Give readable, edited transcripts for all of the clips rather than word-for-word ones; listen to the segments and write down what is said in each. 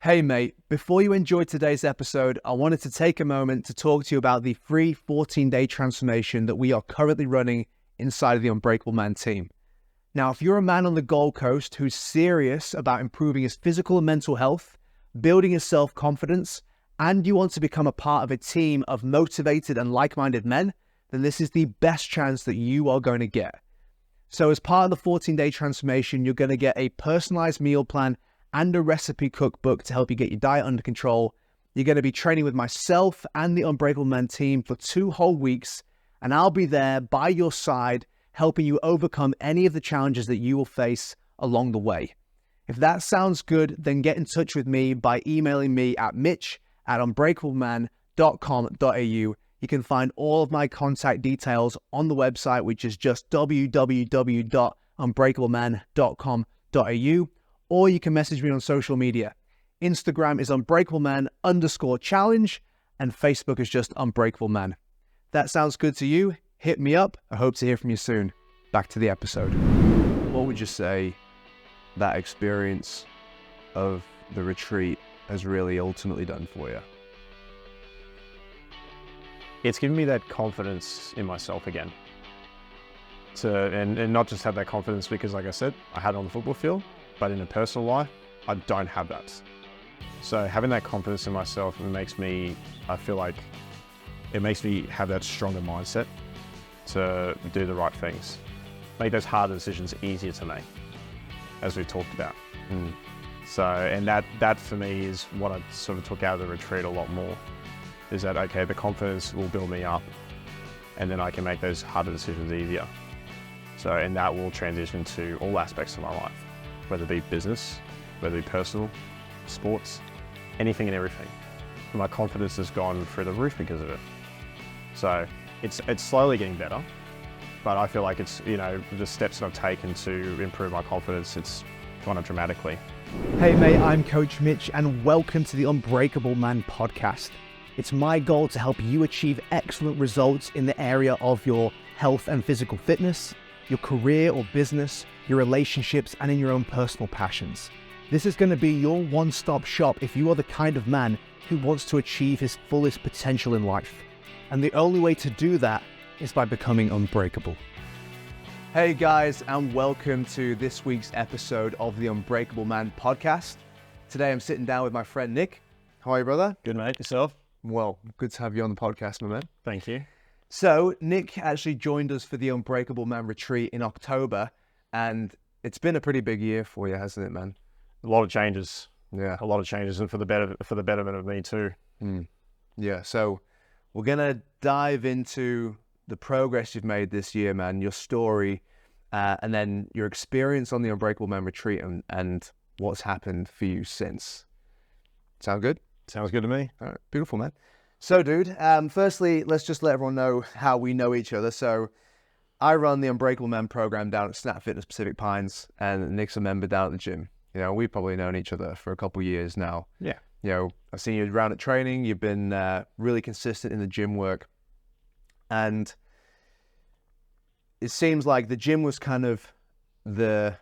Hey mate, before you enjoy today's episode, I wanted to take a moment to talk to you about the free 14-day transformation that we are currently running inside of the Unbreakable Man team. Now, if you're a man on the Gold Coast who's serious about improving his physical and mental health, building his self-confidence, and you want to become a part of a team of motivated and like-minded men, then this is the best chance that you are going to get. So as part of the 14-day transformation, you're going to get a personalized meal plan and a recipe cookbook to help you get your diet under control. You're going to be training with myself and the Unbreakable Man team for 2 whole weeks, and I'll be there by your side, helping you overcome any of the challenges that you will face along the way. If that sounds good, then get in touch with me by emailing me at mitch@unbreakableman.com.au. You can find all of my contact details on the website, which is just www.unbreakableman.com.au. Or you can message me on social media. Instagram is unbreakableman_challenge, and Facebook is just Unbreakable Man. That sounds good to you? Hit me up. I hope to hear from you soon. Back to the episode. What would you say that experience of the retreat has really ultimately done for you? It's given me that confidence in myself again. And not just have that confidence because, like I said, I had it on the football field, but in a personal life, I don't have that. So having that confidence in myself, I feel like it makes me have that stronger mindset to do the right things. Make those harder decisions easier to make, as we've talked about. So, and that for me is what I sort of took out of the retreat a lot more, is that, okay, the confidence will build me up and then I can make those harder decisions easier. So, and that will transition to all aspects of my life, whether it be business, whether it be personal, sports, anything and everything. My confidence has gone through the roof because of it. So it's slowly getting better, but I feel like it's, the steps that I've taken to improve my confidence, it's gone up dramatically. Hey mate, I'm Coach Mitch, and welcome to the Unbreakable Man podcast. It's my goal to help you achieve excellent results in the area of your health and physical fitness, your career or business, your relationships, and in your own personal passions. This is going to be your one-stop shop if you are the kind of man who wants to achieve his fullest potential in life. And the only way to do that is by becoming unbreakable. Hey guys, and welcome to this week's episode of the Unbreakable Man podcast. Today I'm sitting down with my friend Nick. How are you, brother? Good, mate. Yourself? Well, good to have you on the podcast, my man. Thank you. So Nick actually joined us for the Unbreakable Man Retreat in October, and it's been a pretty big year for you, hasn't it, man? A lot of changes. Yeah. A lot of changes, and for the betterment of me too. Yeah, so we're going to dive into the progress you've made this year, man, your story, and then your experience on the Unbreakable Man Retreat and what's happened for you since. Sound good? Sounds good to me. All right, beautiful, man. So, dude, firstly, let's just let everyone know how we know each other. So, I run the Unbreakable Man program down at Snap Fitness Pacific Pines, and Nick's a member down at the gym. We've probably known each other for a couple of years now. Yeah. I've seen you around at training. You've been really consistent in the gym work. And it seems like the gym was kind of the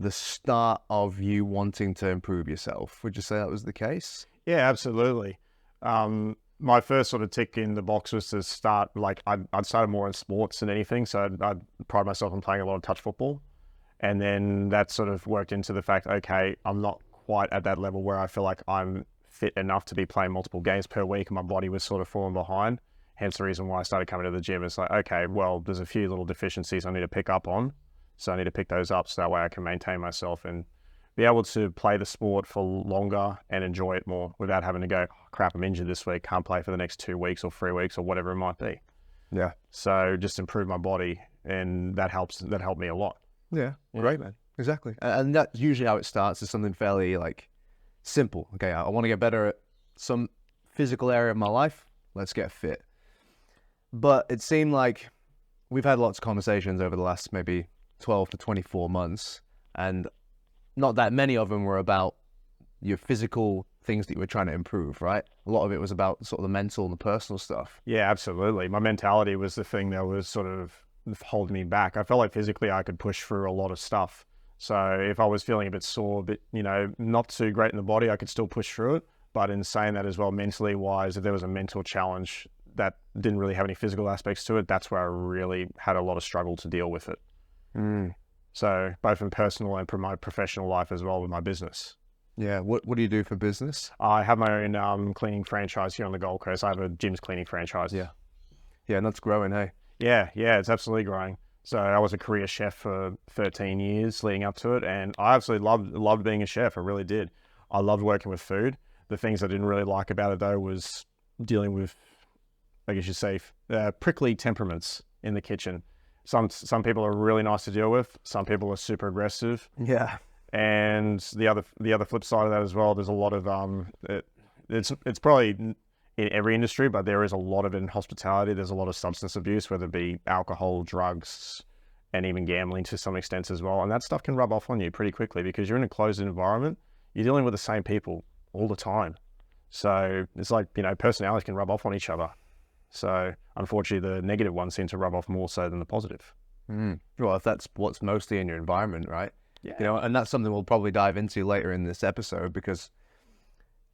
start of you wanting to improve yourself. Would you say that was the case? Yeah, absolutely. My first sort of tick in the box was to start, I'd started more in sports than anything. So I'd pride myself on playing a lot of touch football. And then that sort of worked into the fact, okay, I'm not quite at that level where I feel like I'm fit enough to be playing multiple games per week. And my body was sort of falling behind. Hence the reason why I started coming to the gym. It's like, okay, well, there's a few little deficiencies I need to pick up on. So I need to pick those up so that way I can maintain myself and be able to play the sport for longer and enjoy it more without having to go, oh, crap, I'm injured this week, can't play for the next 2 weeks or 3 weeks or whatever it might be. Yeah. So just improve my body, and that helped me a lot. Yeah. Great, man. Exactly. And that's usually how it starts, is something fairly simple. Okay, I want to get better at some physical area of my life. Let's get fit. But it seemed like we've had lots of conversations over the last maybe 12 to 24 months, and not that many of them were about your physical things that you were trying to improve, right? A lot of it was about sort of the mental and the personal stuff. Yeah, absolutely. My mentality was the thing that was sort of holding me back. I felt like physically I could push through a lot of stuff. So if I was feeling a bit sore, but not too great in the body, I could still push through it. But in saying that as well, mentally wise, if there was a mental challenge that didn't really have any physical aspects to it, that's where I really had a lot of struggle to deal with it. So both in personal and my professional life as well with my business. Yeah. What do you do for business? I have my own cleaning franchise here on the Gold Coast. I have a Jim's cleaning franchise. Yeah. Yeah, and that's growing, hey? Yeah, it's absolutely growing. So I was a career chef for 13 years leading up to it, and I absolutely loved being a chef. I really did. I loved working with food. The things I didn't really like about it, though, was dealing with, I guess you'd say, prickly temperaments in the kitchen. Some people are really nice to deal with. Some people are super aggressive. Yeah. And the other flip side of that as well, there's a lot of it's probably in every industry, but there is a lot of it in hospitality. There's a lot of substance abuse, whether it be alcohol, drugs, and even gambling to some extent as well. And that stuff can rub off on you pretty quickly because you're in a closed environment. You're dealing with the same people all the time. So it's like, personalities can rub off on each other. So unfortunately, the negative ones seem to rub off more so than the positive. Well, if that's what's mostly in your environment, right? Yeah. And that's something we'll probably dive into later in this episode, because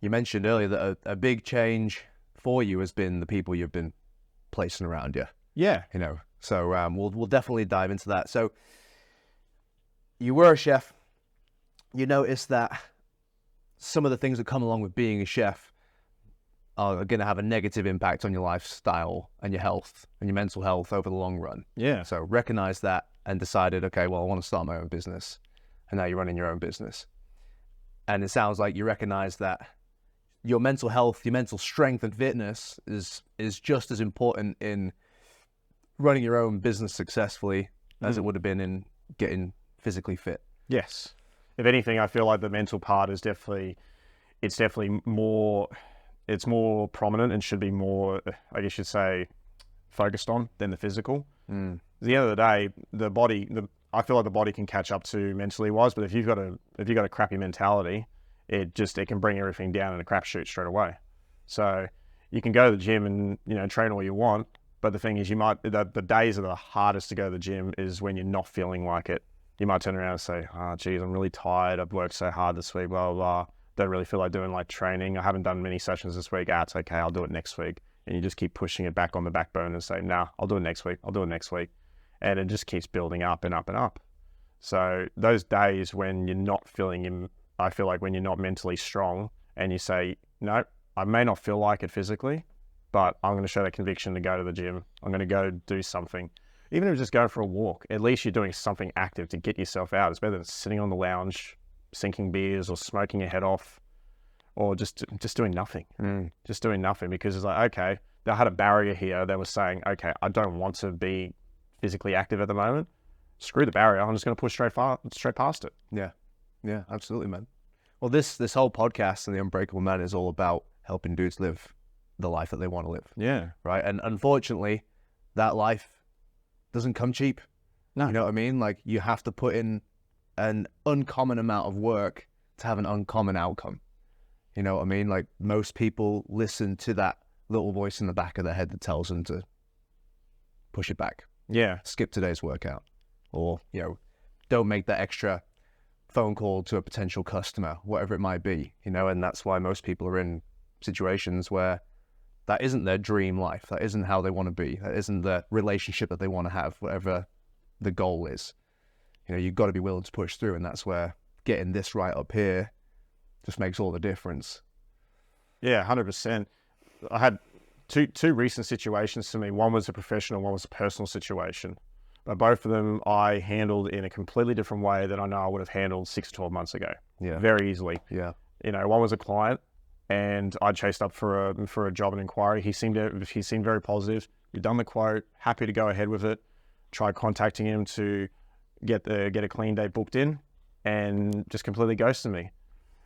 you mentioned earlier that a big change for you has been the people you've been placing around you. Yeah. So we'll definitely dive into that. So you were a chef. You noticed that some of the things that come along with being a chef are going to have a negative impact on your lifestyle and your health and your mental health over the long run. Yeah. So recognize that and decided, okay, well, I want to start my own business. And now you're running your own business. And it sounds like you recognize that your mental health, your mental strength and fitness is just as important in running your own business successfully as it would have been in getting physically fit. Yes. If anything, I feel like the mental part is definitely more, it's more prominent and should be more, I guess you'd say, focused on than the physical. At the end of the day, I feel like the body can catch up to mentally wise, but if you've got a crappy mentality, it can bring everything down in a crapshoot straight away. So you can go to the gym and train all you want, but the thing is, the days that are the hardest to go to the gym is when you're not feeling like it. You might turn around and say, geez, I'm really tired. I've worked so hard this week, blah, blah, blah. Don't really feel like doing like training. I haven't done many sessions this week. It's okay. I'll do it next week. And you just keep pushing it back on the backbone and say, nah, I'll do it next week. I'll do it next week. And it just keeps building up and up and up. So those days when you're not I feel like when you're not mentally strong and you say, no, I may not feel like it physically, but I'm going to show that conviction to go to the gym. I'm going to go do something. Even if it's just going for a walk, at least you're doing something active to get yourself out. It's better than sitting on the lounge, sinking beers or smoking your head off, or just doing nothing. Just doing nothing, because it's like, okay, they had a barrier here that was saying, okay, I don't want to be physically active at the moment. Screw the barrier. I'm just going to push straight past it. Yeah, absolutely, man. Well, this whole podcast and the Unbreakable Man is all about helping dudes live the life that they want to live. Yeah. Right. And unfortunately, that life doesn't come cheap. No. You know what I mean? Like, you have to put in an uncommon amount of work to have an uncommon outcome. You know what I mean? Like, most people listen to that little voice in the back of their head that tells them to push it back. Yeah. Skip today's workout. Or, don't make that extra phone call to a potential customer, whatever it might be, and that's why most people are in situations where that isn't their dream life. That isn't how they want to be. That isn't the relationship that they want to have, whatever the goal is. You've got to be willing to push through, and that's where getting this right up here just makes all the difference. Yeah, 100%. I had two recent situations to me. One was a professional, one was a personal situation. But both of them I handled in a completely different way than I know I would have handled 6 to 12 months ago. Yeah. Very easily. Yeah. One was a client, and I chased up for a job and inquiry. He seemed very positive. We'd done the quote, happy to go ahead with it. Tried contacting him to get a clean date booked in, and just completely ghosted me.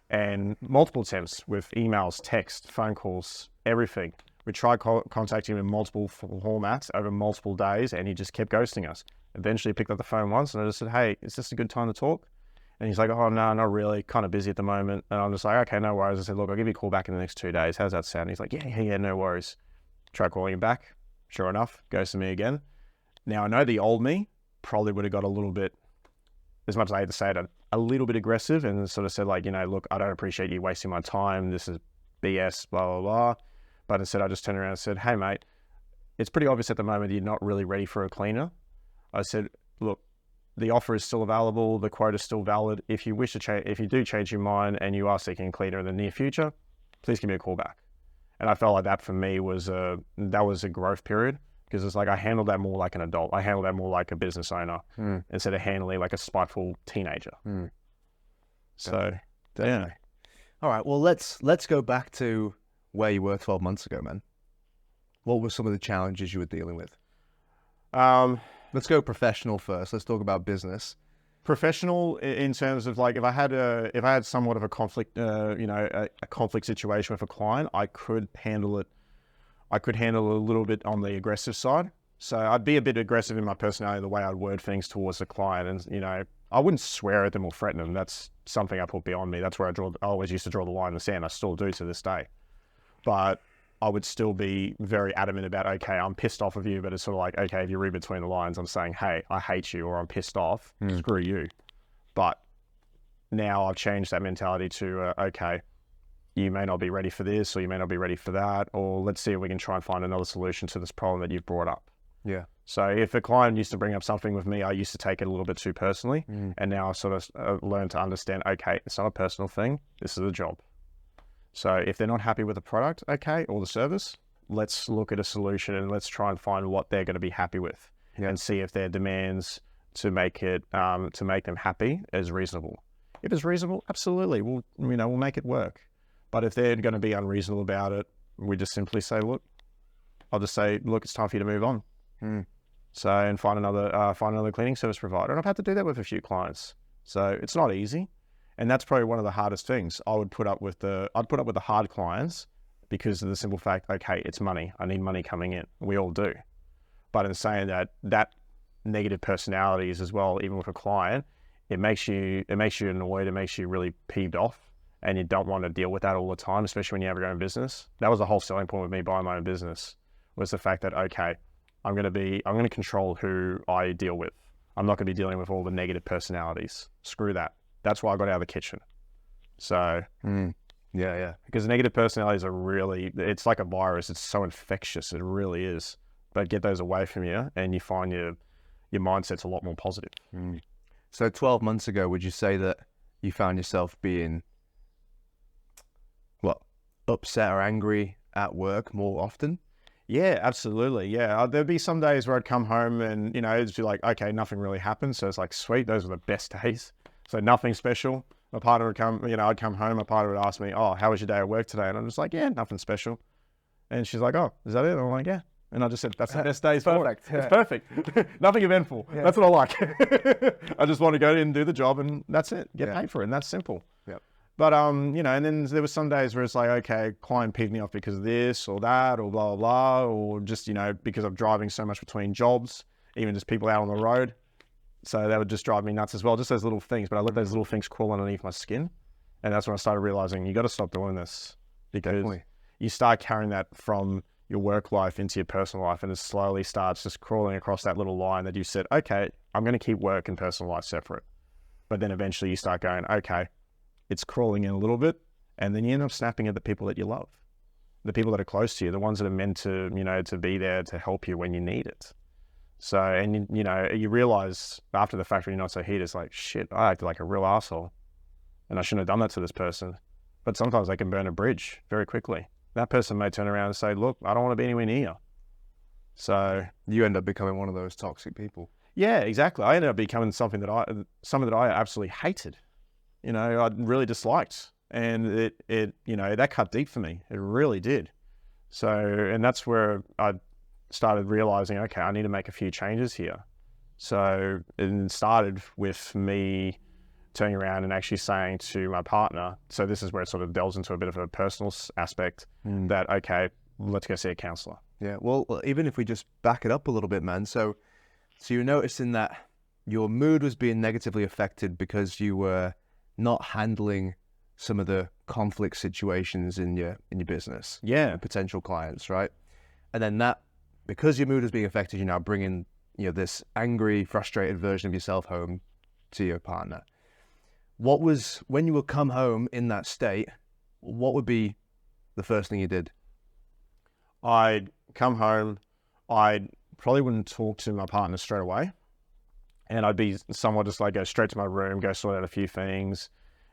And multiple attempts with emails, text, phone calls, everything. We tried contacting him in multiple formats over multiple days, and he just kept ghosting us. Eventually, he picked up the phone once, and I just said, hey, is this a good time to talk? And he's like, oh, no, not really. Kind of busy at the moment. And I'm just like, okay, no worries. I said, look, I'll give you a call back in the next 2 days. How's that sound? He's like, yeah, no worries. Try calling him back. Sure enough, ghosted me again. Now, I know the old me probably would have got a little bit as much as I hate to say it, a little bit aggressive and sort of said like, look, I don't appreciate you wasting my time. This is BS, blah, blah, blah. But instead I just turned around and said, hey mate, it's pretty obvious at the moment you're not really ready for a cleaner. I said, look, the offer is still available. The quote is still valid. If you wish to change, if you do change your mind and you are seeking a cleaner in the near future, please give me a call back. And I felt like that for me was a growth period, because it's like I handled that more like an adult. I handled that more like a business owner instead of handling like a spiteful teenager. So, Definitely. All right. Well, let's go back to where you were 12 months ago, man. What were some of the challenges you were dealing with? Let's go professional first. Let's talk about business. Professional in terms of like, if I had somewhat of a conflict, a conflict situation with a client, I could handle it. I could handle it a little bit on the aggressive side. So I'd be a bit aggressive in my personality, the way I'd word things towards the client. And, I wouldn't swear at them or threaten them. That's something I put beyond me. That's where I always used to draw the line in the sand. I still do to this day. But I would still be very adamant about, okay, I'm pissed off of you, but it's sort of like, okay, if you read between the lines, I'm saying, hey, I hate you, or I'm pissed off, screw you. But now I've changed that mentality to, okay, you may not be ready for this, or you may not be ready for that, or let's see if we can try and find another solution to this problem that you've brought up. Yeah. So if a client used to bring up something with me, I used to take it a little bit too personally. And now I've sort of learned to understand, okay, it's not a personal thing. This is a job. So if they're not happy with the product, okay, or the service, let's look at a solution and let's try and find what they're going to be happy with and see if their demands to make them happy is reasonable. If it's reasonable, absolutely, we'll make it work. But if they're going to be unreasonable about it, we just simply say, look, it's time for you to move on. So, and find another cleaning service provider. And I've had to do that with a few clients. So it's not easy. And that's probably one of the hardest things. I'd put up with the hard clients because of the simple fact, okay, it's money. I need money coming in. We all do. But in saying that negative personalities as well, even with a client, it makes you annoyed. It makes you really peeved off, and you don't want to deal with that all the time, especially when you have your own business. That was the whole selling point with me buying my own business, was the fact that, okay, I'm going to control who I deal with. I'm not going to be dealing with all the negative personalities. Screw that. That's why I got out of the kitchen. So, yeah. Because negative personalities it's like a virus. It's so infectious. It really is. But get those away from you, and you find your mindset's a lot more positive. So 12 months ago, would you say that you found yourself being, upset or angry at work more often? Yeah, absolutely. Yeah, there'd be some days where I'd come home and, it'd be like, okay, nothing really happened. So it's like, sweet, those are the best days. So nothing special. My partner would come, I'd come home, my partner would ask me, oh, how was your day at work today? And I'm just like, yeah, nothing special. And she's like, oh, is that it? And I'm like, yeah. And I just said, that's the best days for it. It's perfect. Nothing eventful. Yeah. That's what I like. I just want to go in and do the job, and that's it. Get paid for it, and that's simple. Yep. But, and then there were some days where it's like, okay, client peeved me off because of this or that or blah, blah, blah, or just, because I'm driving so much between jobs, even just people out on the road. So that would just drive me nuts as well, just those little things. But I let those little things crawl underneath my skin. And that's when I started realizing you got to stop doing this, because you start carrying that from your work life into your personal life, and it slowly starts just crawling across that little line that you said, okay, I'm going to keep work and personal life separate. But then eventually you start going, okay, it's crawling in a little bit, and then you end up snapping at the people that you love, the people that are close to you, the ones that are meant to, to be there to help you when you need it. So, and you realize after the fact when you're not so heated, it's like, shit, I acted like a real asshole, and I shouldn't have done that to this person. But sometimes they can burn a bridge very quickly. That person may turn around and say, look, I don't want to be anywhere near you. So you end up becoming one of those toxic people. Yeah, exactly. I ended up becoming something that I absolutely hated. I really disliked, and it that cut deep for me. It really did. So, and that's where I started realizing, okay, I need to make a few changes here. So it started with me turning around and actually saying to my partner, so this is where it sort of delves into a bit of a personal aspect, that, okay, let's go see a counselor. Yeah, well, even if we just back it up a little bit, man. So you're noticing that your mood was being negatively affected because you were not handling some of the conflict situations in your business. Yeah. Potential clients, right? And then that, because your mood is being affected, you're now bringing, this angry, frustrated version of yourself home to your partner. When you would come home in that state, what would be the first thing you did? I'd come home, I probably wouldn't talk to my partner straight away. And I'd be somewhat just like go straight to my room, go sort out a few things.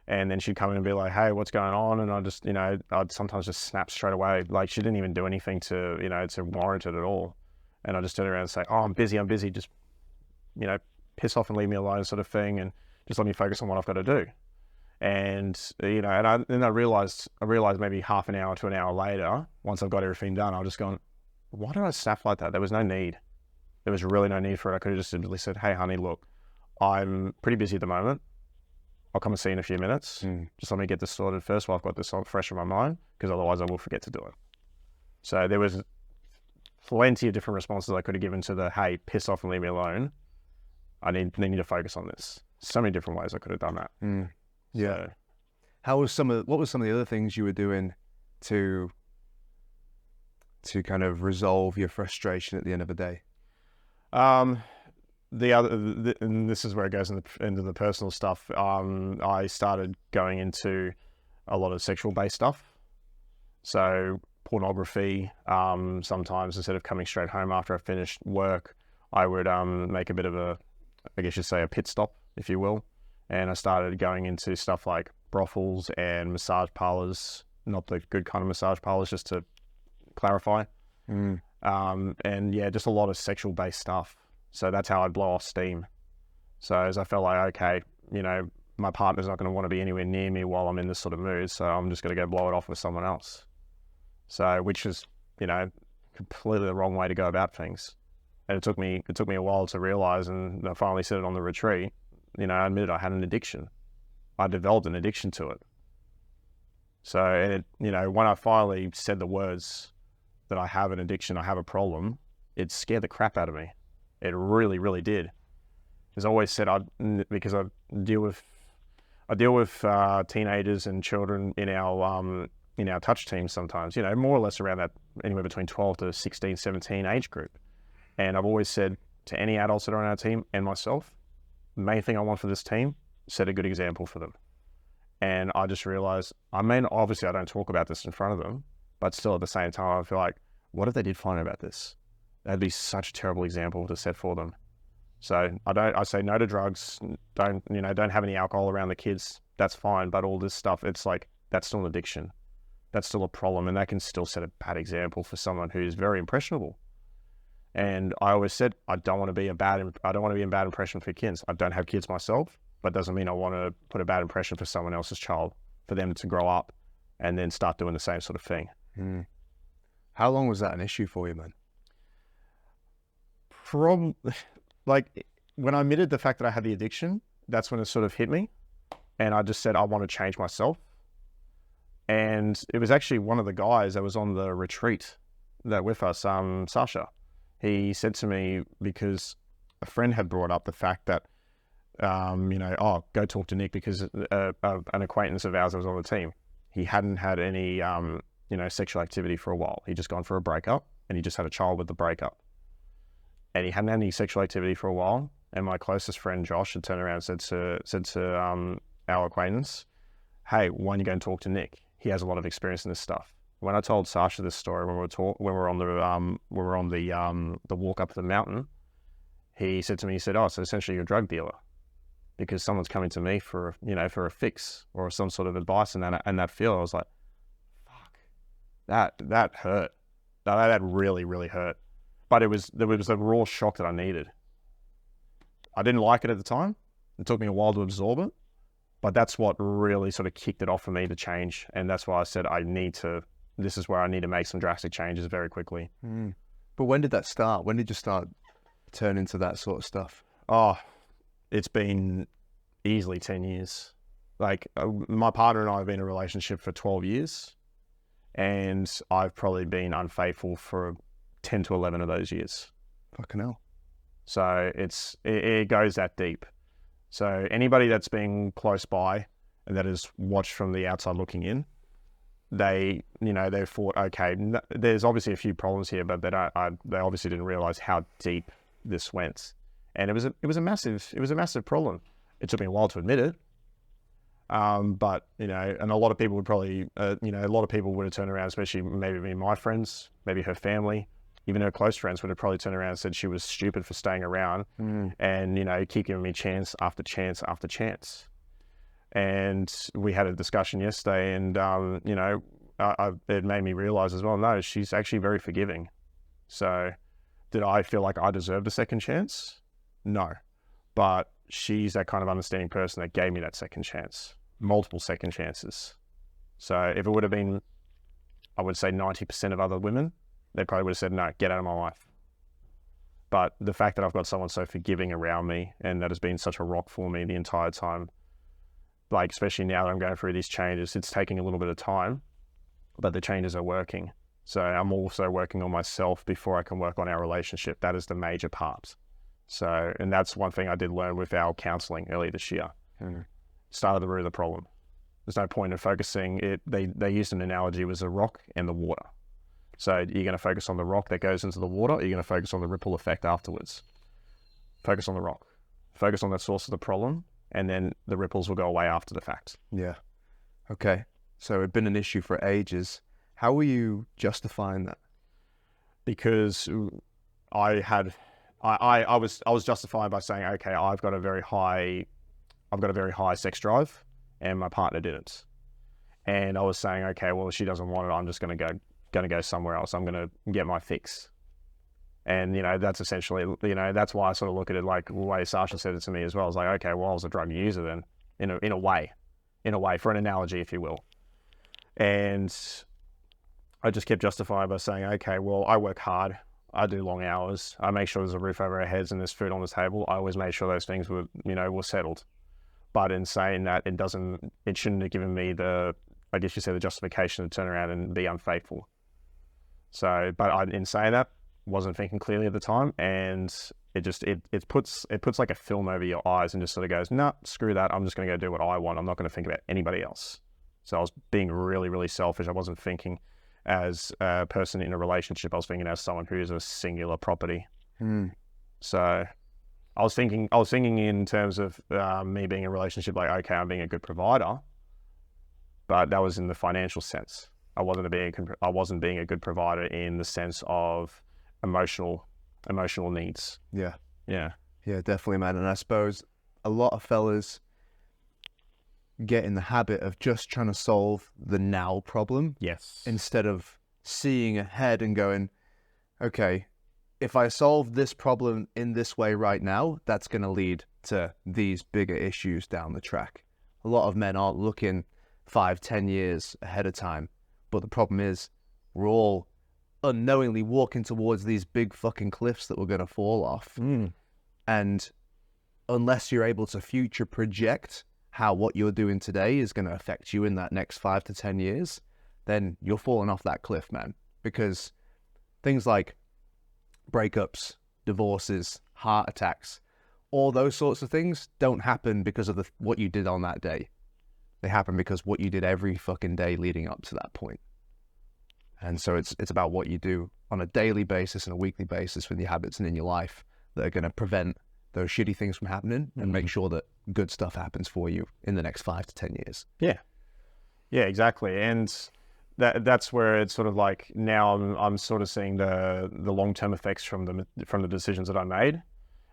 And then she'd come in and be like, hey, what's going on? And I just, I'd sometimes just snap straight away. Like she didn't even do anything to warrant it at all. And I just turn around and say, oh, I'm busy. Just, piss off and leave me alone sort of thing. And just let me focus on what I've got to do. And, then I realized maybe half an hour to an hour later, once I've got everything done, I was just going, why did I snap like that? There was no need. There was really no need for it. I could have just simply said, hey, honey, look, I'm pretty busy at the moment. I'll come and see you in a few minutes. Just let me get this sorted first while I've got this on fresh in my mind, because otherwise I will forget to do it. So there was plenty of different responses I could have given to the, hey, piss off and leave me alone. I need to focus on this. So many different ways I could have done that. Yeah. So, what was some of the other things you were doing to kind of resolve your frustration at the end of the day? And this is where it goes into the personal stuff. I started going into a lot of sexual based stuff. So pornography, sometimes instead of coming straight home after I finished work, I would make a bit of a pit stop, if you will. And I started going into stuff like brothels and massage parlors, not the good kind of massage parlors, just to clarify. And yeah, just a lot of sexual based stuff. So that's how I'd blow off steam. So as I felt like, okay, my partner's not going to want to be anywhere near me while I'm in this sort of mood. So I'm just going to go blow it off with someone else. So, which is, completely the wrong way to go about things. And it took me a while to realize, and I finally said it on the retreat, I admitted I had an addiction. I developed an addiction to it. So, and when I finally said the words that I have an addiction, I have a problem, it scared the crap out of me. It really, really did. As I always said, because I deal with teenagers and children in our touch teams sometimes, more or less around that anywhere between 12 to 16, 17 age group. And I've always said to any adults that are on our team and myself, the main thing I want for this team, set a good example for them. And I just realized, obviously I don't talk about this in front of them, but still at the same time, I feel like, what if they did find out about this? That'd be such a terrible example to set for them. So I say no to drugs, don't have any alcohol around the kids. That's fine. But all this stuff, it's like, that's still an addiction. That's still a problem. And that can still set a bad example for someone who's very impressionable. And I always said, I don't want to be a bad impression for kids. I don't have kids myself, but doesn't mean I want to put a bad impression for someone else's child, for them to grow up and then start doing the same sort of thing. How long was that an issue for you, man? Like when I admitted the fact that I had the addiction, that's when it sort of hit me. And I just said, I want to change myself. And it was actually one of the guys that was on the retreat that with us, Sasha. He said to me, because a friend had brought up the fact that, go talk to Nick, because an acquaintance of ours that was on the team, he hadn't had any, sexual activity for a while. He'd just gone for a breakup and he just had a child with the breakup. And he hadn't had any sexual activity for a while. And my closest friend, Josh, had turned around and said to our acquaintance, hey, why don't you go and talk to Nick? He has a lot of experience in this stuff. When I told Sasha this story when we were on the walk up the mountain, he said to me, oh, so essentially you're a drug dealer, because someone's coming to me for a fix or some sort of advice in that field. I was like, fuck, that hurt. That really, really hurt. But there was a raw shock that I needed. I didn't like it at the time. It took me a while to absorb it, but that's what really sort of kicked it off for me to change. And that's why I said this is where I need to make some drastic changes very quickly. But when did that start? When did you start turning to that sort of stuff? Oh, it's been easily 10 years. Like my partner and I have been in a relationship for 12 years, and I've probably been unfaithful for 10 to 11 of those years. Fucking hell. So it goes that deep. So anybody that's been close by and that has watched from the outside looking in, they thought, okay, there's obviously a few problems here, but they obviously didn't realize how deep this went. And it was a massive problem. It took me a while to admit it. But, and a lot of people would probably, a lot of people would have turned around, especially maybe my friends, maybe her family, even her close friends would have probably turned around and said she was stupid for staying around and, keep giving me chance after chance after chance. And we had a discussion yesterday and, it made me realize as well, no, she's actually very forgiving. So did I feel like I deserved a second chance? No. But she's that kind of understanding person that gave me that second chance, multiple second chances. So if it would have been, I would say 90% of other women, they probably would have said, no, get out of my life. But the fact that I've got someone so forgiving around me and that has been such a rock for me the entire time, like especially now that I'm going through these changes, it's taking a little bit of time, but the changes are working. So I'm also working on myself before I can work on our relationship. That is the major part. So, and that's one thing I did learn with our counseling earlier this year. Started the root of the problem. There's no point in focusing it. They used an analogy, it was a rock and the water. So you're going to focus on the rock that goes into the water, or you're going to focus on the ripple effect afterwards. Focus on the rock. Focus on the source of the problem, and then the ripples will go away after the fact. Yeah. Okay. So it'd been an issue for ages. How were you justifying that? Because I was justifying by saying, okay, I've got a very high sex drive, and my partner didn't. And I was saying, okay, well, if she doesn't want it, I'm just going to go somewhere else. I'm going to get my fix. And, that's essentially, that's why I sort of look at it like the way Sasha said it to me as well. I was like, okay, well, I was a drug user then, in a way, for an analogy, if you will. And I just kept justifying by saying, okay, well, I work hard. I do long hours. I make sure there's a roof over our heads and there's food on the table. I always made sure those things were settled. But in saying that, it shouldn't have given me the justification to turn around and be unfaithful. So, but in saying that, wasn't thinking clearly at the time, and it puts like a film over your eyes and just sort of goes, nah, screw that. I'm just going to go do what I want. I'm not going to think about anybody else. So I was being really, really selfish. I wasn't thinking as a person in a relationship. I was thinking as someone who is a singular property. So I was thinking in terms of me being in a relationship, like, okay, I'm being a good provider, but that was in the financial sense. I wasn't being a good provider in the sense of emotional needs. Yeah, definitely, man. And I suppose a lot of fellas get in the habit of just trying to solve the now problem. Yes. Instead of seeing ahead and going, okay, if I solve this problem in this way right now, that's going to lead to these bigger issues down the track. A lot of men aren't looking 5-10 years ahead of time. But the problem is we're all unknowingly walking towards these big fucking cliffs that we're going to fall off. And unless you're able to future project how what you're doing today is going to affect you in that next 5 to 10 years, then you're falling off that cliff, man. Because things like breakups, divorces, heart attacks, all those sorts of things don't happen because of what you did on that day. They happen because what you did every fucking day leading up to that point. And so it's about what you do on a daily basis and a weekly basis with your habits and in your life that are going to prevent those shitty things from happening and make sure that good stuff happens for you in the next 5 to 10 years. Yeah, exactly. And that's where it's sort of like now I'm sort of seeing the long-term effects from the decisions that I made.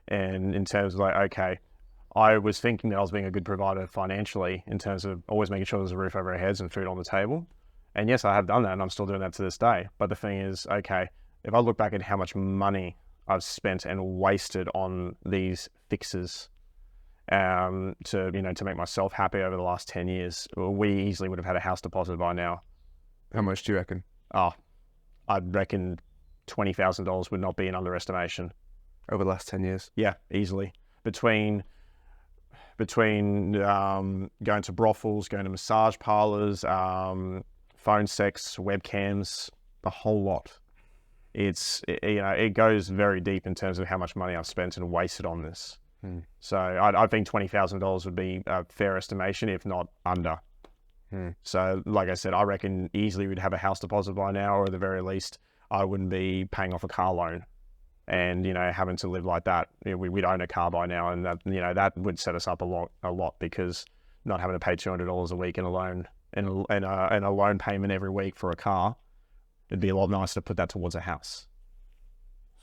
And in terms of like, okay, I was thinking that I was being a good provider financially in terms of always making sure there's a roof over our heads and food on the table. And yes, I have done that and I'm still doing that to this day. But the thing is, okay, if I look back at how much money I've spent and wasted on these fixes to make myself happy over the last 10 years, we easily would have had a house deposit by now. How much do you reckon? I'd reckon $20,000 would not be an underestimation. Over the last 10 years? Yeah, easily. Between going to brothels, going to massage parlors, phone sex, webcams, the whole lot. It goes very deep in terms of how much money I've spent and wasted on this. So I think $20,000 would be a fair estimation, if not under. So like I said, I reckon easily we'd have a house deposit by now, or at the very least, I wouldn't be paying off a car loan. And, having to live like that, we'd own a car by now, and that, that would set us up a lot, because not having to pay $200 a week in a loan and a loan payment every week for a car, it'd be a lot nicer to put that towards a house.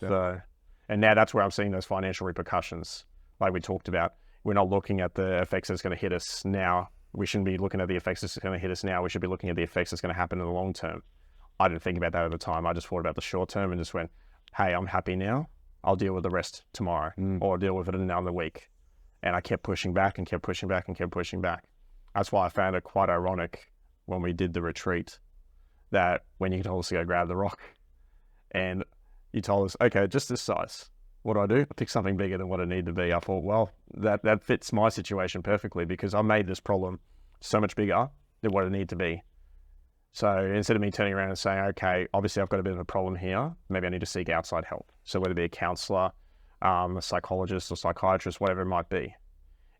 Yeah. So, and now that's where I'm seeing those financial repercussions, like we talked about. We're not looking at the effects that's going to hit us now. We shouldn't be looking at the effects that's going to hit us now. We should be looking at the effects that's going to happen in the long term. I didn't think about that at the time. I just thought about the short term and just went, hey, I'm happy now. I'll deal with the rest tomorrow, or deal with it another week. And I kept pushing back and kept pushing back and kept pushing back. That's why I found it quite ironic when we did the retreat, that when you told us to go grab the rock and you told us, okay, just this size. What do? I picked something bigger than what it needed to be. I thought, well, that fits my situation perfectly, because I made this problem so much bigger than what it needed to be. So instead of me turning around and saying, okay, obviously I've got a bit of a problem here, maybe I need to seek outside help. So whether it be a counselor, a psychologist or psychiatrist, whatever it might be,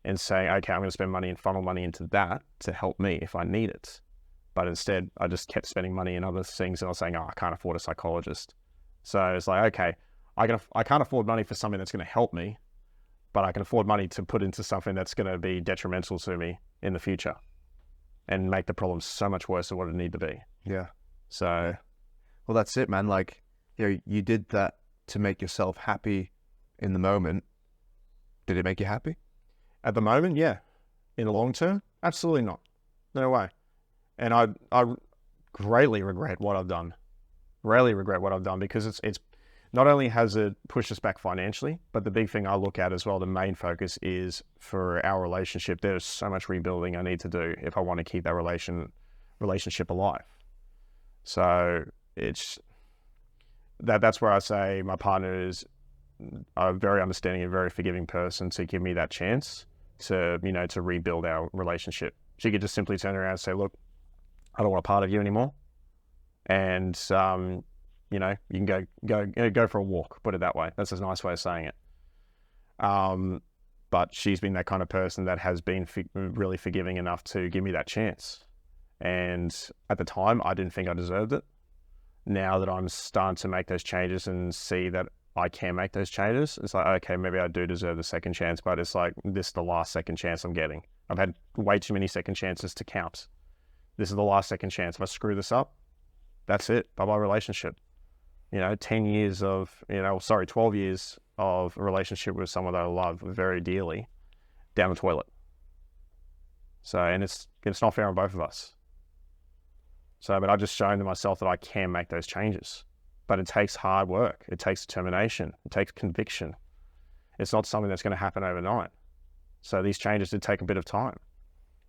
and saying, okay, I'm going to spend money and funnel money into that to help me if I need it. But instead, I just kept spending money in other things, and I was saying, oh, I can't afford a psychologist. So it's like, okay, I can't afford money for something that's going to help me, but I can afford money to put into something that's going to be detrimental to me in the future and make the problem so much worse than what it needed to be. Yeah. So, well, that's it, man. Like, you did that to make yourself happy in the moment. Did it make you happy? At the moment, yeah. In the long term, absolutely not. No way. And I greatly regret what I've done. Really regret what I've done, because it's not only has it pushed us back financially, but the big thing I look at as well, the main focus is for our relationship. There's so much rebuilding I need to do if I want to keep that relationship alive. So that's where I say my partner is a very understanding and very forgiving person to give me that chance to rebuild our relationship. She could just simply turn around and say, look, I don't want a part of you anymore. And, you can go for a walk, put it that way. That's a nice way of saying it. But she's been that kind of person that has been really forgiving enough to give me that chance. And at the time, I didn't think I deserved it. Now that I'm starting to make those changes and see that I can make those changes, it's like, okay, maybe I do deserve the second chance, but it's like, this is the last second chance I'm getting. I've had way too many second chances to count. This is the last second chance. If I screw this up, that's it. Bye-bye relationship. 12 years of a relationship with someone that I love very dearly down the toilet. So, and it's not fair on both of us. So, but I've just shown to myself that I can make those changes. But it takes hard work. It takes determination. It takes conviction. It's not something that's going to happen overnight. So these changes did take a bit of time.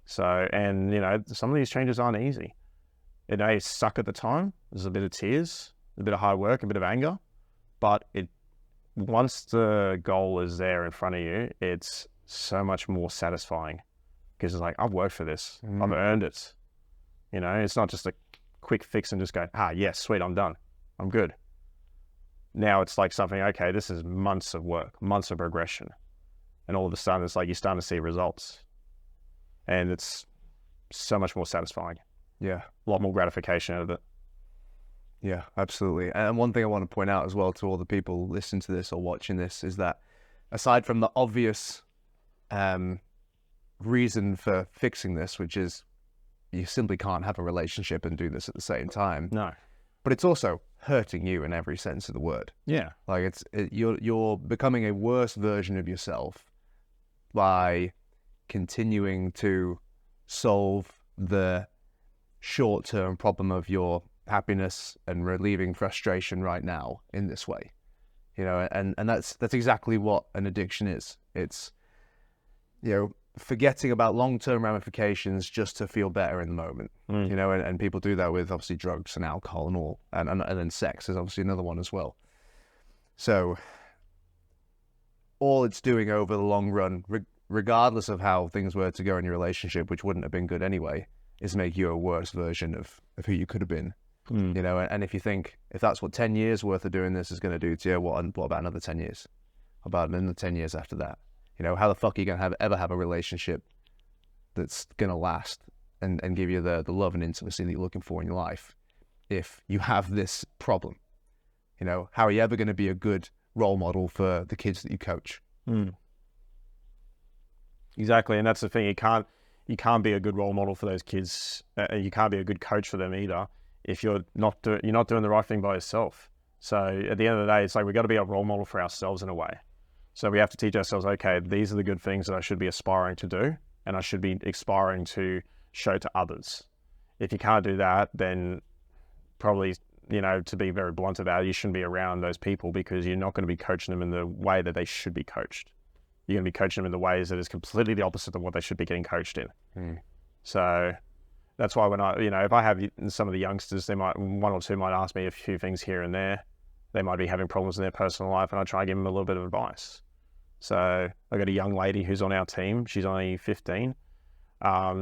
So, and some of these changes aren't easy. It may suck at the time. There's a bit of tears, a bit of hard work, a bit of anger, but once the goal is there in front of you, it's so much more satisfying, because it's like, I've worked for this. I've earned it. It's not just a quick fix and just go, yes, sweet, I'm done. I'm good. Now it's like something, okay, this is months of work, months of progression. And all of a sudden, it's like you're starting to see results. And it's so much more satisfying. Yeah. A lot more gratification out of it. Yeah, absolutely. And one thing I want to point out as well to all the people listening to this or watching this is that aside from the obvious reason for fixing this, which is you simply can't have a relationship and do this at the same time. No. But it's also hurting you in every sense of the word. Yeah. Like you're becoming a worse version of yourself by continuing to solve the short-term problem of your happiness and relieving frustration right now in this way. And that's exactly what an addiction is. It's forgetting about long-term ramifications just to feel better in the moment. And people do that with obviously drugs and alcohol and all, and then sex is obviously another one as well. So all it's doing over the long run, regardless of how things were to go in your relationship, which wouldn't have been good anyway, is make you a worse version of who you could have been. And if you think, if that's what 10 years worth of doing this is going to do to you, what about another 10 years? About another 10 years after that? How the fuck are you going to ever have a relationship that's going to last and give you the love and intimacy that you're looking for in your life if you have this problem? How are you ever going to be a good role model for the kids that you coach. Exactly, and that's the thing. You can't be a good role model for those kids. You can't be a good coach for them either if you're not doing the right thing by yourself. So at the end of the day, it's like we've got to be a role model for ourselves in a way. So we have to teach ourselves, okay, these are the good things that I should be aspiring to do, and I should be aspiring to show to others. If you can't do that, then probably, to be very blunt about it, you shouldn't be around those people, because you're not going to be coaching them in the way that they should be coached. You're going to be coaching them in the ways that is completely the opposite of what they should be getting coached in. So that's why when if I have some of the youngsters, one or two might ask me a few things here and there. They might be having problems in their personal life, and I try to give them a little bit of advice. So I got a young lady who's on our team. She's only 15.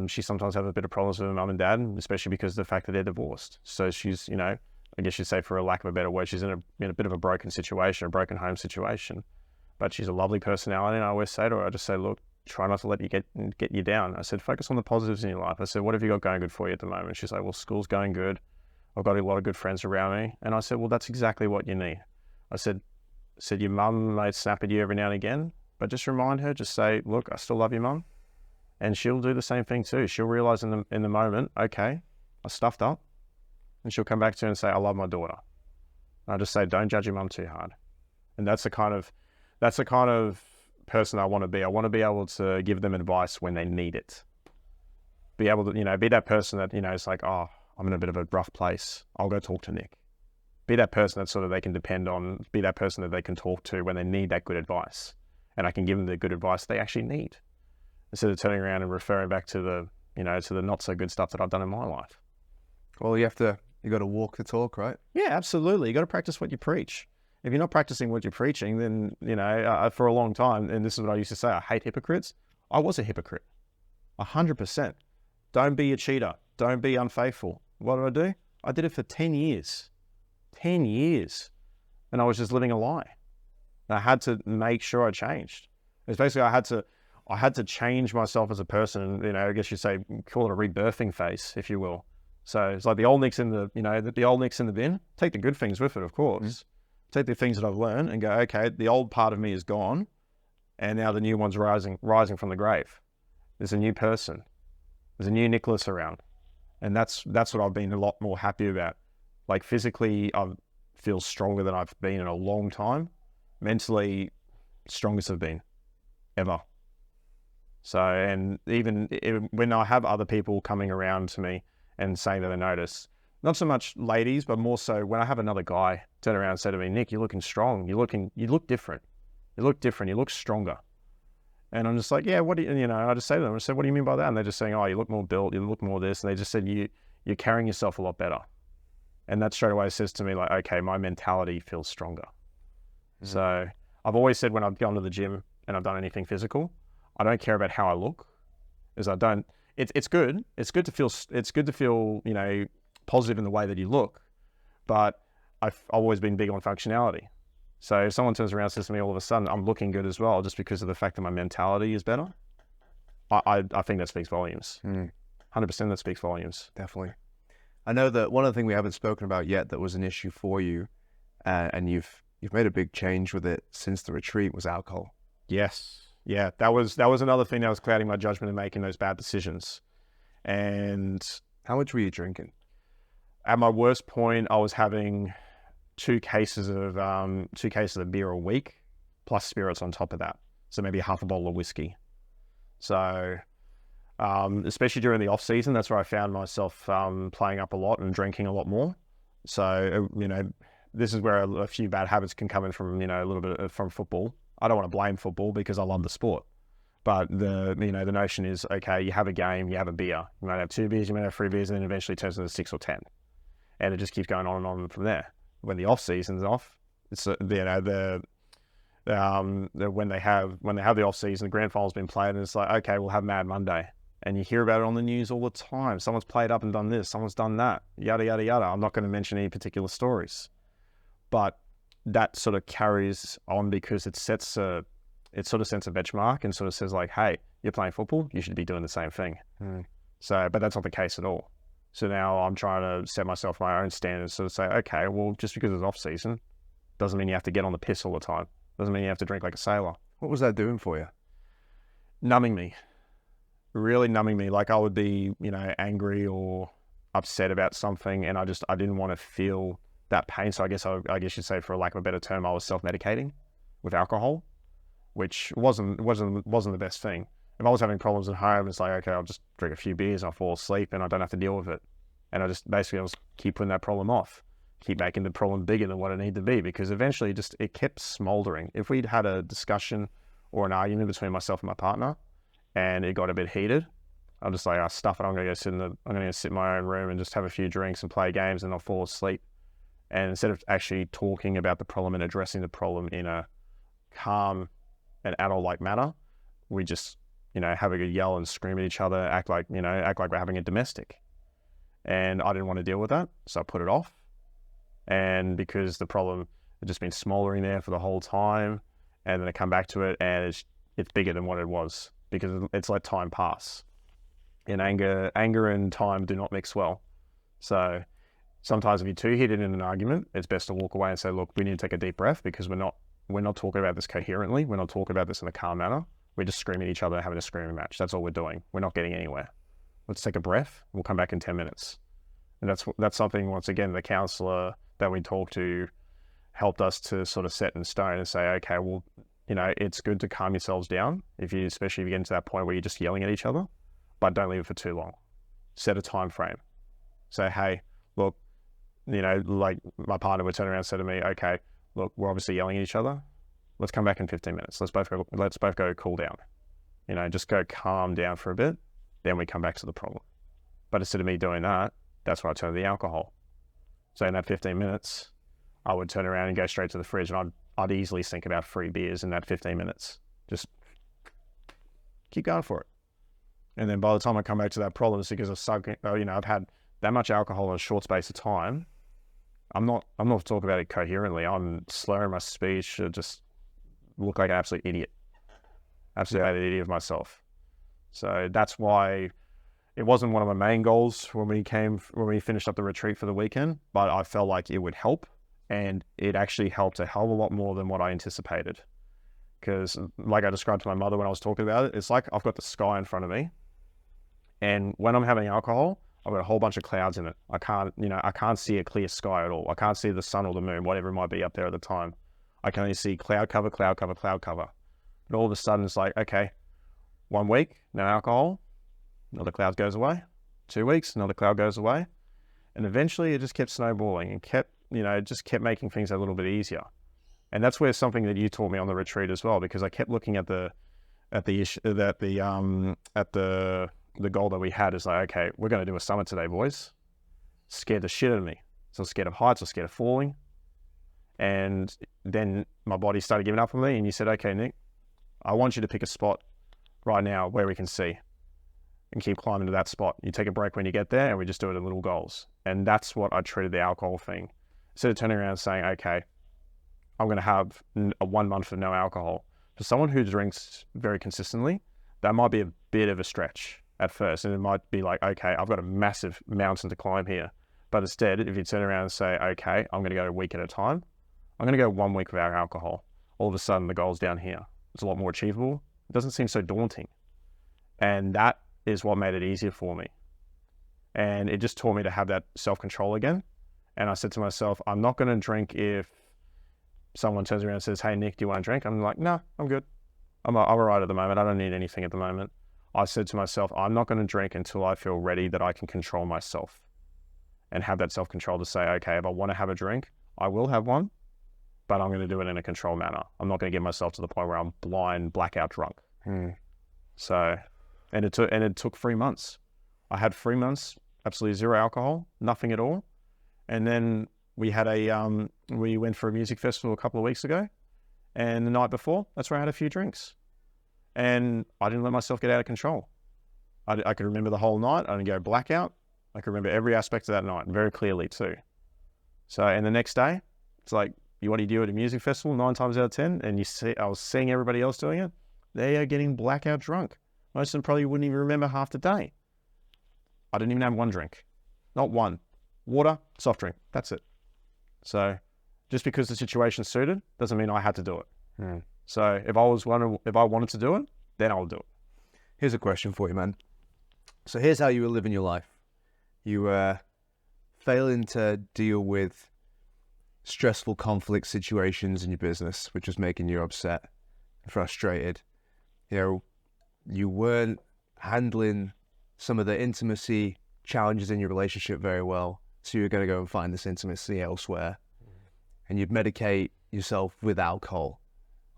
She sometimes has a bit of problems with her mum and dad, especially because of the fact that they're divorced. So she's, I guess you'd say, for a lack of a better word, she's in a bit of a broken situation, a broken home situation. But she's a lovely personality, and I always say to her, I just say, look, try not to let you get you down. I said, focus on the positives in your life. I said, what have you got going good for you at the moment? She's like, well, school's going good. I've got a lot of good friends around me. And I said, well, that's exactly what you need. I said, your mum may snap at you every now and again, but just remind her, just say, look, I still love you, mum. And she'll do the same thing too. She'll realize in the moment, okay, I stuffed up. And she'll come back to you and say, I love my daughter. And I just say, don't judge your mum too hard. And that's the kind of person I want to be. I want to be able to give them advice when they need it. Be able to, be that person that, it's like, oh, I'm in a bit of a rough place. I'll go talk to Nick. Be that person that sort of they can depend on. Be that person that they can talk to when they need that good advice. And I can give them the good advice they actually need, instead of turning around and referring back to the, to the not so good stuff that I've done in my life. Well, you got to walk the talk, right? Yeah, absolutely. You got to practice what you preach. If you're not practicing what you're preaching, then, for a long time, and this is what I used to say, I hate hypocrites. I was a hypocrite, 100%. Don't be a cheater. Don't be unfaithful. What did I do? I did it for 10 years. 10 years. And I was just living a lie. And I had to make sure I changed. It's basically, I had to change myself as a person. I guess you'd say, call it a rebirthing phase, if you will. So it's like the old Nick's in the old Nick's in the bin. Take the good things with it, of course. Take the things that I've learned and go, okay, the old part of me is gone, and now the new one's rising from the grave. There's a new person. There's a new Nicholas around. And that's what I've been a lot more happy about. Like, physically, I feel stronger than I've been in a long time. Mentally, strongest I've been ever. So, and even when I have other people coming around to me and saying that they notice, not so much ladies, but more so when I have another guy turn around and say to me, Nick, you're looking strong. You look different. You look different. You look stronger. And I'm just like, yeah, what do you, I just say to them, I said, what do you mean by that? And they're just saying, oh, you look more built, you look more this. And they just said, you're carrying yourself a lot better. And that straight away says to me, like, okay, my mentality feels stronger. So I've always said, when I've gone to the gym and I've done anything physical, I don't care about how I look, it's good. It's good to feel, positive in the way that you look, but I've always been big on functionality. So if someone turns around and says to me all of a sudden, I'm looking good as well, just because of the fact that my mentality is better, I think that speaks volumes. 100% that speaks volumes. Definitely. I know that one of the things we haven't spoken about yet that was an issue for you, and you've made a big change with it since the retreat, was alcohol. Yes. Yeah. That was another thing that was clouding my judgment and making those bad decisions. And how much were you drinking? At my worst point, I was having two cases of beer a week, plus spirits on top of that. So maybe half a bottle of whiskey. So, especially during the off season, that's where I found myself playing up a lot and drinking a lot more. So, this is where a few bad habits can come in from, a little bit from football. I don't want to blame football because I love the sport. But the notion is, okay, you have a game, you have a beer. You might have 2 beers, you might have 3 beers, and then eventually it turns into 6 or 10. And it just keeps going on and on from there. When the off season's off, it's when they have the off season, the grand final's been played, and it's like, okay, we'll have Mad Monday, and you hear about it on the news all the time. Someone's played up and done this, someone's done that, yada yada yada. I'm not going to mention any particular stories, but that sort of carries on because it sort of sets a benchmark and sort of says like, hey, you're playing football, you should be doing the same thing. So, but that's not the case at all. So now I'm trying to set myself my own standards, sort of say, okay, well, just because it's off season, Doesn't mean you have to get on the piss all the time. Doesn't mean you have to drink like a sailor. What was that doing for you? Numbing me. Really numbing me. Like I would be, angry or upset about something, and I didn't want to feel that pain. So I guess you'd say, for lack of a better term, I was self-medicating with alcohol, which wasn't the best thing. If I was having problems at home, it's like, okay, I'll just drink a few beers and I'll fall asleep and I don't have to deal with it. And I just keep putting that problem off, keep making the problem bigger than what it needed to be, because eventually it kept smoldering. If we'd had a discussion or an argument between myself and my partner and it got a bit heated, I'm just like, stuff it. I'm going to go sit in my own room and just have a few drinks and play games, and I'll fall asleep. And instead of actually talking about the problem and addressing the problem in a calm and adult-like manner, we just, have a good yell and scream at each other, act like we're having a domestic. And I didn't want to deal with that, so I put it off. And because the problem had just been smoldering there for the whole time, and then I come back to it and it's bigger than what it was, because it's let time pass. And anger and time do not mix well. So sometimes if you're too heated in an argument, it's best to walk away and say, look, we need to take a deep breath, because we're not talking about this coherently. We're not talking about this in a calm manner. We're just screaming at each other, having a screaming match. That's all we're doing. We're not getting anywhere. Let's take a breath. We'll come back in 10 minutes. And that's something, once again, the counselor that we talked to helped us to sort of set in stone and say, okay, well, it's good to calm yourselves down, especially if you get into that point where you're just yelling at each other, but don't leave it for too long. Set a time frame. Say, hey, look, like my partner would turn around and say to me, okay, look, we're obviously yelling at each other. Let's come back in 15 minutes. Let's both go cool down. Just go calm down for a bit. Then we come back to the problem. But instead of me doing that, that's where I turn to the alcohol. So in that 15 minutes, I would turn around and go straight to the fridge, and I'd easily sink about 3 beers in that 15 minutes. Just keep going for it. And then by the time I come back to that problem, it's because I've had that much alcohol in a short space of time. I'm not talking about it coherently. I'm slurring my speech, just look like an absolute idiot. Absolute idiot of myself. So that's why it wasn't one of my main goals when we finished up the retreat for the weekend, but I felt like it would help, and it actually helped a hell of a lot more than what I anticipated. Because like I described to my mother when I was talking about it, it's like I've got the sky in front of me, and when I'm having alcohol, I've got a whole bunch of clouds in it. I can't see a clear sky at all. I can't see the sun or the moon, whatever it might be up there at the time. I can only see cloud cover, cloud cover, cloud cover. But all of a sudden it's like, okay, 1 week, no alcohol, another cloud goes away. 2 weeks, another cloud goes away. And eventually it just kept snowballing and kept making things a little bit easier. And that's where something that you taught me on the retreat as well, because I kept looking at the goal that we had is like, okay, we're going to do a summit today, boys. Scared the shit out of me. So I was scared of heights, I was scared of falling. And then my body started giving up on me, and you said, okay, Nick, I want you to pick a spot right now where we can see and keep climbing to that spot. You take a break when you get there, and we just do it in little goals. And that's what I treated the alcohol thing. Instead of turning around and saying, okay, I'm going to have a 1 month of no alcohol. For someone who drinks very consistently, that might be a bit of a stretch at first. And it might be like, okay, I've got a massive mountain to climb here. But instead, if you turn around and say, okay, I'm going to go a week at a time, I'm going to go 1 week without alcohol. All of a sudden, the goal's down here. It's a lot more achievable. It doesn't seem so daunting. And that is what made it easier for me. And it just taught me to have that self-control again. And I said to myself, I'm not going to drink if someone turns around and says, hey, Nick, do you want to drink? I'm like, no, I'm good. I'm all right at the moment. I don't need anything at the moment. I said to myself, I'm not going to drink until I feel ready that I can control myself and have that self-control to say, okay, if I want to have a drink, I will have one, but I'm going to do it in a controlled manner. I'm not going to get myself to the point where I'm blind, blackout drunk. So, and it took 3 months. I had 3 months, absolutely zero alcohol, nothing at all. And then we went for a music festival a couple of weeks ago, and the night before, that's where I had a few drinks. And I didn't let myself get out of control. I could remember the whole night. I didn't go blackout. I could remember every aspect of that night, very clearly too. So, and the next day, it's like, what do you do at a music festival 9 times out of 10? And I was seeing everybody else doing it. They are getting blackout drunk. Most of them probably wouldn't even remember half the day. I didn't even have one drink. Not one. Water, soft drink. That's it. So just because the situation suited doesn't mean I had to do it. So if I wanted to do it, then I'll do it. Here's a question for you, man. So here's how you were living your life. You were failing to deal with stressful conflict situations in your business, which was making you upset and frustrated. You weren't handling some of the intimacy challenges in your relationship very well, so you're going to go and find this intimacy elsewhere. And you'd medicate yourself with alcohol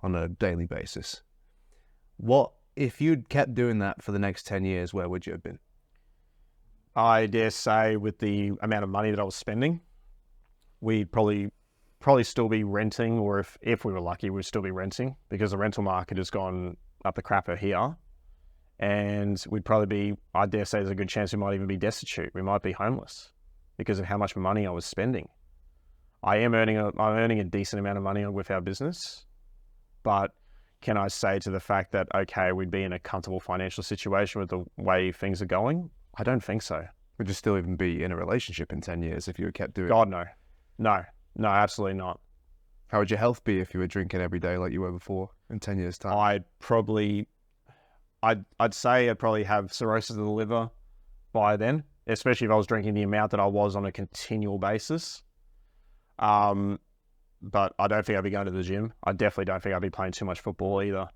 on a daily basis. What if you'd kept doing that for the next 10 years, where would you have been? I dare say with the amount of money that I was spending, we'd probably still be renting, or if we were lucky, we'd still be renting, because the rental market has gone up the crapper here. And we'd probably be, I dare say there's a good chance we might even be destitute. We might be homeless because of how much money I was spending. I'm earning a decent amount of money with our business, but can I say to the fact that, okay, we'd be in a comfortable financial situation with the way things are going? I don't think so. Would you still even be in a relationship in 10 years if you had kept doing it? God, no. No, absolutely not. How would your health be if you were drinking every day like you were before in 10 years' time? I'd say I'd probably have cirrhosis of the liver by then, especially if I was drinking the amount that I was on a continual basis. But I don't think I'd be going to the gym. I definitely don't think I'd be playing too much football either.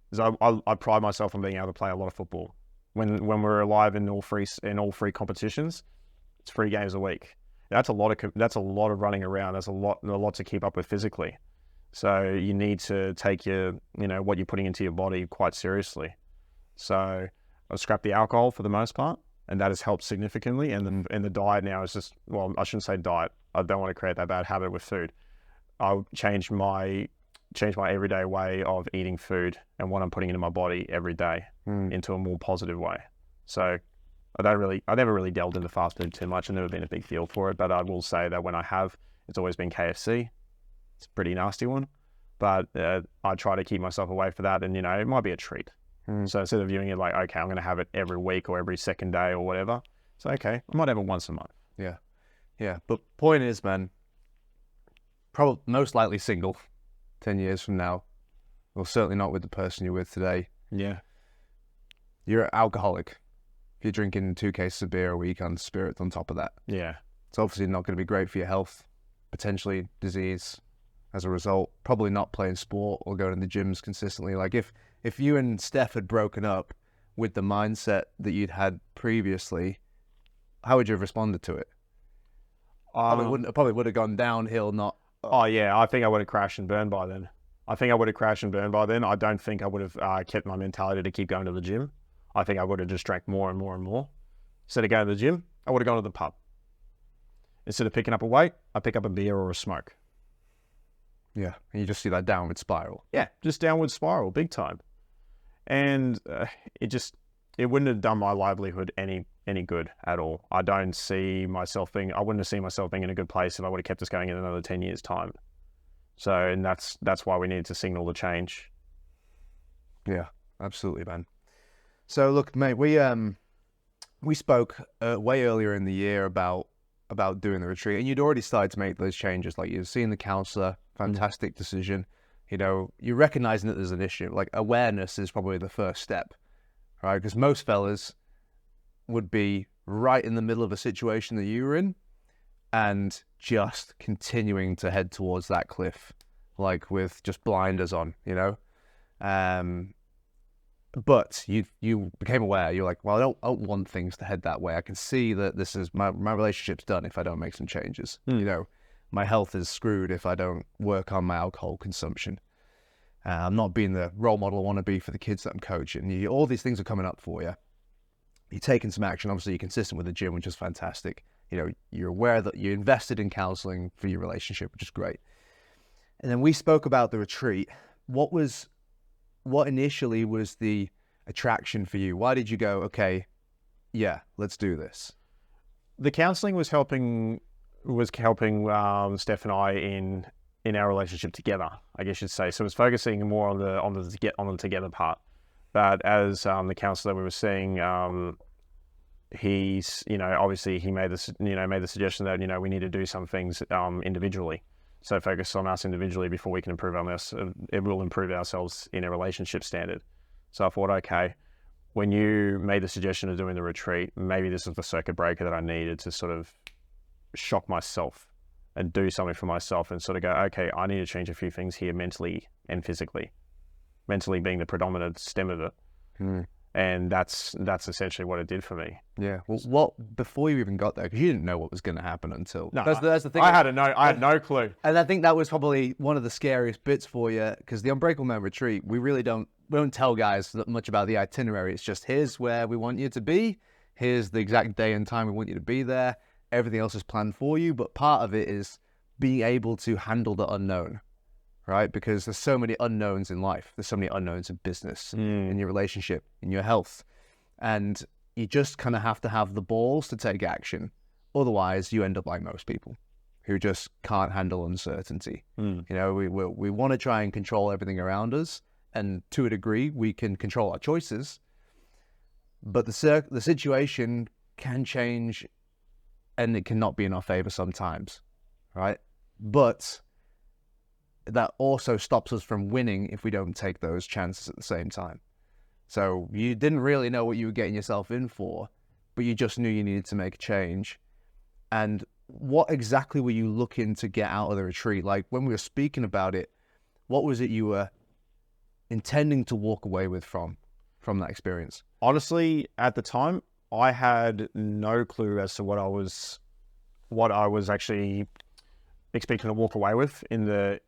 Because I pride myself on being able to play a lot of football. When we're alive in all three competitions, it's 3 games a week. That's a lot of running around. That's a lot to keep up with physically. So you need to take what you're putting into your body quite seriously. So I've scrapped the alcohol for the most part, and that has helped significantly. And the diet now is just, well, I shouldn't say diet. I don't want to create that bad habit with food. I'll change my everyday way of eating food and what I'm putting into my body every day into a more positive way. So I never really delved into fast food too much. I've never been a big deal for it, but I will say that when I have, it's always been KFC. It's a pretty nasty one, but I try to keep myself away from that, and it might be a treat. So instead of viewing it like, okay, I'm going to have it every week or every second day or whatever, so okay, I might have it once a month. Yeah. But point is, man, probably most likely single 10 years from now. Well, certainly not with the person you're with today. Yeah. You're an alcoholic. If you're drinking 2 cases of beer a week on spirits on top of that. Yeah. It's obviously not going to be great for your health. Potentially disease as a result. Probably not playing sport or going to the gyms consistently. Like if you and Steph had broken up with the mindset that you'd had previously, how would you have responded to it? Probably would have gone downhill, not... Oh, yeah, I think I would have crashed and burned by then. I don't think I would have kept my mentality to keep going to the gym. I think I would have just drank more and more and more. Instead of going to the gym, I would have gone to the pub. Instead of picking up a weight, I pick up a beer or a smoke. Yeah, and you just see that downward spiral. Yeah, just downward spiral, big time. And it wouldn't have done my livelihood any good at all. I wouldn't have seen myself being in a good place if I would have kept this going in another 10 years' time. So, and that's why we needed to signal the change. Yeah, absolutely, man. So look, mate, we spoke way earlier in the year about doing the retreat, and you'd already started to make those changes. Like, you've seen the counselor, fantastic decision. You're recognizing that there's an issue. Like, awareness is probably the first step, right? Because most fellas would be right in the middle of a situation that you were in and just continuing to head towards that cliff, like with just blinders on, but you became aware. You're like, well, I don't want things to head that way. I can see that this is my relationship's done if I don't make some changes. My health is screwed if I don't work on my alcohol consumption. I'm not being the role model I want to be for the kids that I'm coaching. All these things are coming up for you. You're taking some action. Obviously, you're consistent with the gym, which is fantastic. You're aware that you invested in counseling for your relationship, which is great. And then we spoke about the retreat. What initially was the attraction for you? Why did you go, okay, yeah, let's do this? The counseling was helping Steph and I in our relationship together, I guess you'd say. So it was focusing more on the together part. But as the counselor we were seeing, he's obviously he made the suggestion that we need to do some things individually. so focus on us individually before we can improve on this. It will improve ourselves in a relationship standard. So I thought, okay, when you made the suggestion of doing the retreat, maybe this was the circuit breaker that I needed to sort of shock myself and do something for myself and sort of go, okay, I need to change a few things here mentally and physically. Mentally being the predominant stem of it. And that's essentially what it did for me. Yeah. Well, what before you even got there, because you didn't know what was going to happen until. No, that's the thing. I had no clue. And I think that was probably one of the scariest bits for you, because the Unbreakable Man Retreat, we don't tell guys that much about the itinerary. It's just, here's where we want you to be. Here's the exact day and time we want you to be there. Everything else is planned for you. But part of it is being able to handle the unknown, right? Because there's so many unknowns in life. There's so many unknowns in business, in your relationship, in your health. And you just kind of have to have the balls to take action. Otherwise, you end up like most people who just can't handle uncertainty. You know, we want to try and control everything around us. And to a degree, we can control our choices. But the situation can change, and it cannot be in our favor sometimes, right? But that also stops us from winning if we don't take those chances at the same time. So you didn't really know what you were getting yourself in for, but you just knew you needed to make a change. And what exactly were you looking to get out of the retreat? Like, when we were speaking about it, what was it you were intending to walk away with from that experience? Honestly, at the time, I had no clue as to what I was actually expecting to walk away with in the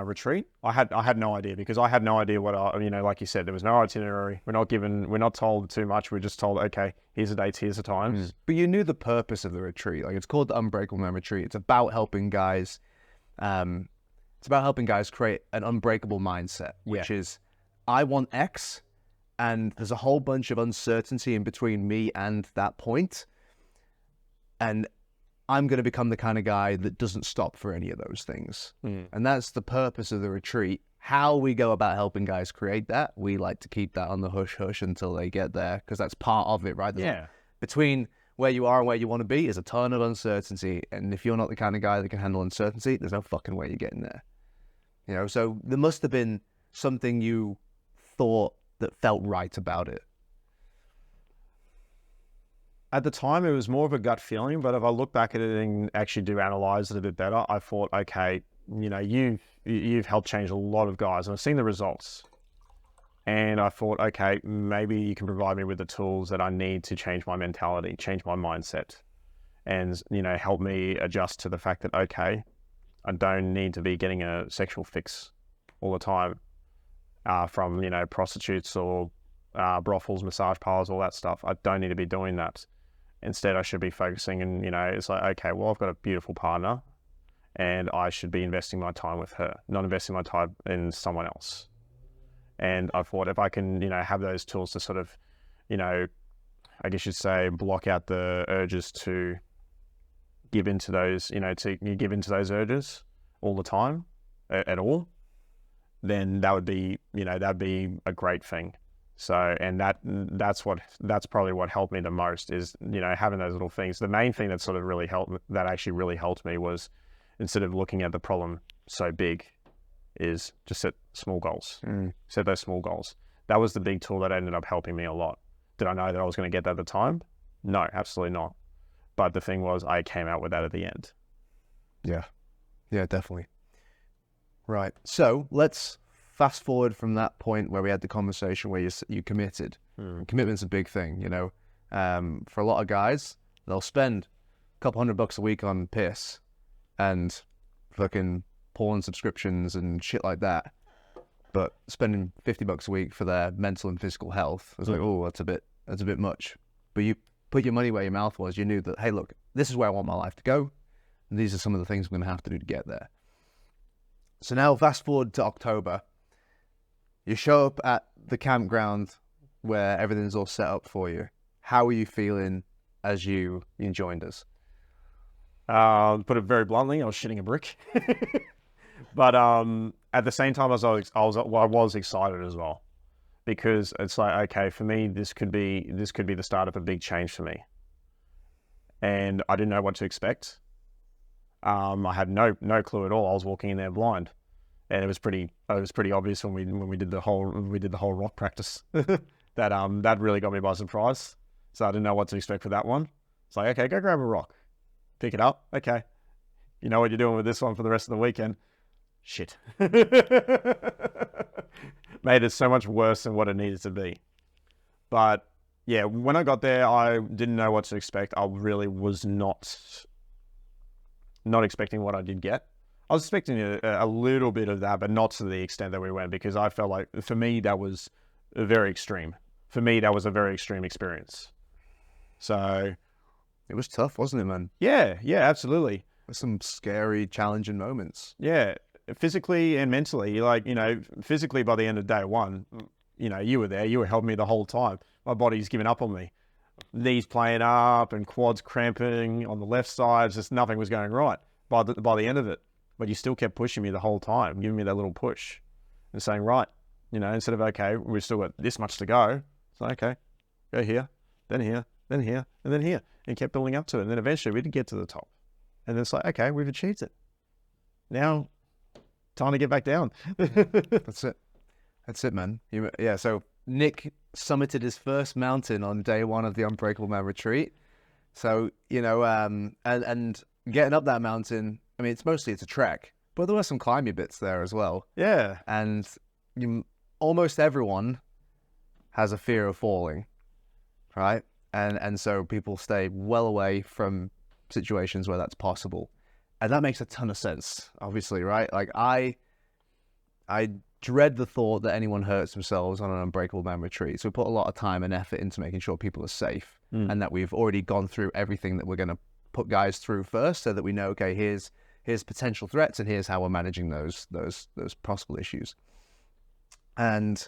retreat. I had no idea, because I had no idea what like you said, there was no itinerary. We're not told too much. We're just told, okay, here's the dates, here's the times. But you knew the purpose of the retreat. Like, it's called the Unbreakable Man Retreat. It's about helping guys. It's about helping guys create an unbreakable mindset, which is, I want X, and there's a whole bunch of uncertainty in between me and that point. And I'm going to become the kind of guy that doesn't stop for any of those things. And that's the purpose of the retreat. How we go about helping guys create that, we like to keep that on the hush-hush until they get there, because that's part of it, right? Between where you are and where you want to be is a ton of uncertainty. And if you're not the kind of guy that can handle uncertainty, there's no fucking way you're getting there. You know, so there must have been something you thought that felt right about it. At the time, it was more of a gut feeling, but if I look back at it and actually do analyze it a bit better, I thought, okay, you know, you've helped change a lot of guys, and I've seen the results. And I thought, okay, maybe you can provide me with the tools that I need to change my mentality, change my mindset, and, you know, help me adjust to the fact that, okay, I don't need to be getting a sexual fix all the time from, you know, prostitutes or brothels, massage parlors, all that stuff. I don't need to be doing that. Instead, I should be focusing, and, you know, it's like, okay, well, I've got a beautiful partner, and I should be investing my time with her, not investing my time in someone else. And I thought, if I can, you know, have those tools to sort of, you know, I guess you'd say, block out the urges to give into those, you know, to give into those urges all the time, at all, then that would be, you know, that'd be a great thing. So, and that's probably what helped me the most is, you know, having those little things. The main thing that sort of actually really helped me was, instead of looking at the problem so big, is just set small goals. Set those small goals. That was the big tool that ended up helping me a lot. Did I know that I was going to get that at the time? No, absolutely not. But the thing was, I came out with that at the end. Yeah, definitely. Right. So let's fast forward from that point where we had the conversation where you committed. Commitment's a big thing, you know. For a lot of guys, they'll spend a couple $100 a week on piss and fucking porn subscriptions and shit like that. But spending $50 a week for their mental and physical health was like, oh, that's a bit much. But you put your money where your mouth was. You knew that, hey, look, this is where I want my life to go, and these are some of the things I'm going to have to do to get there. So now fast forward to October. You show up at the campground where everything's all set up for you. How are you feeling as you joined us? Put it very bluntly, I was shitting a brick. But at the same time, I was excited as well, because it's like, okay, for me, this could be the start of a big change for me. And I didn't know what to expect. I had no clue at all. I was walking in there blind, and it was pretty obvious when we did the whole rock practice that really got me by surprise. So I didn't know what to expect for that one. It's like, okay, go grab a rock, pick it up. Okay, you know what you're doing with this one for the rest of the weekend. Shit. Made it so much worse than what it needed to be. But yeah, when I got there, I didn't know what to expect. I really was not expecting what I did get. I was expecting a little bit of that, but not to the extent that we went, because I felt like, for me, that was very extreme. For me, that was a very extreme experience. So It was tough, wasn't it, man? yeah, absolutely. There's some scary, challenging moments. Yeah, physically and mentally. Like, physically by the end of day one, you were there, you were helping me the whole time. My body's giving up on me. Knees playing up and quads cramping on the left side. Just nothing was going right by the end of it. But you still kept pushing me the whole time, giving me that little push and saying, right, instead of, okay, we've still got this much to go. It's like, okay, go here, then here, then here, and then here. And kept building up to it. And then eventually we did get to the top. And then it's like, okay, we've achieved it. Now, time to get back down. That's it, man. So Nick summited his first mountain on day one of the Unbreakable Man Retreat. So, and getting up that mountain, I mean, it's a trek, but there were some climbing bits there as well. Yeah. And almost everyone has a fear of falling, right? And so people stay well away from situations where that's possible. And that makes a ton of sense, obviously, right? Like I dread the thought that anyone hurts themselves on an Unbreakable Man Retreat. So we put a lot of time and effort into making sure people are safe, and that we've already gone through everything that we're going to put guys through first, so that we know, okay, here's potential threats and here's how we're managing those possible issues. And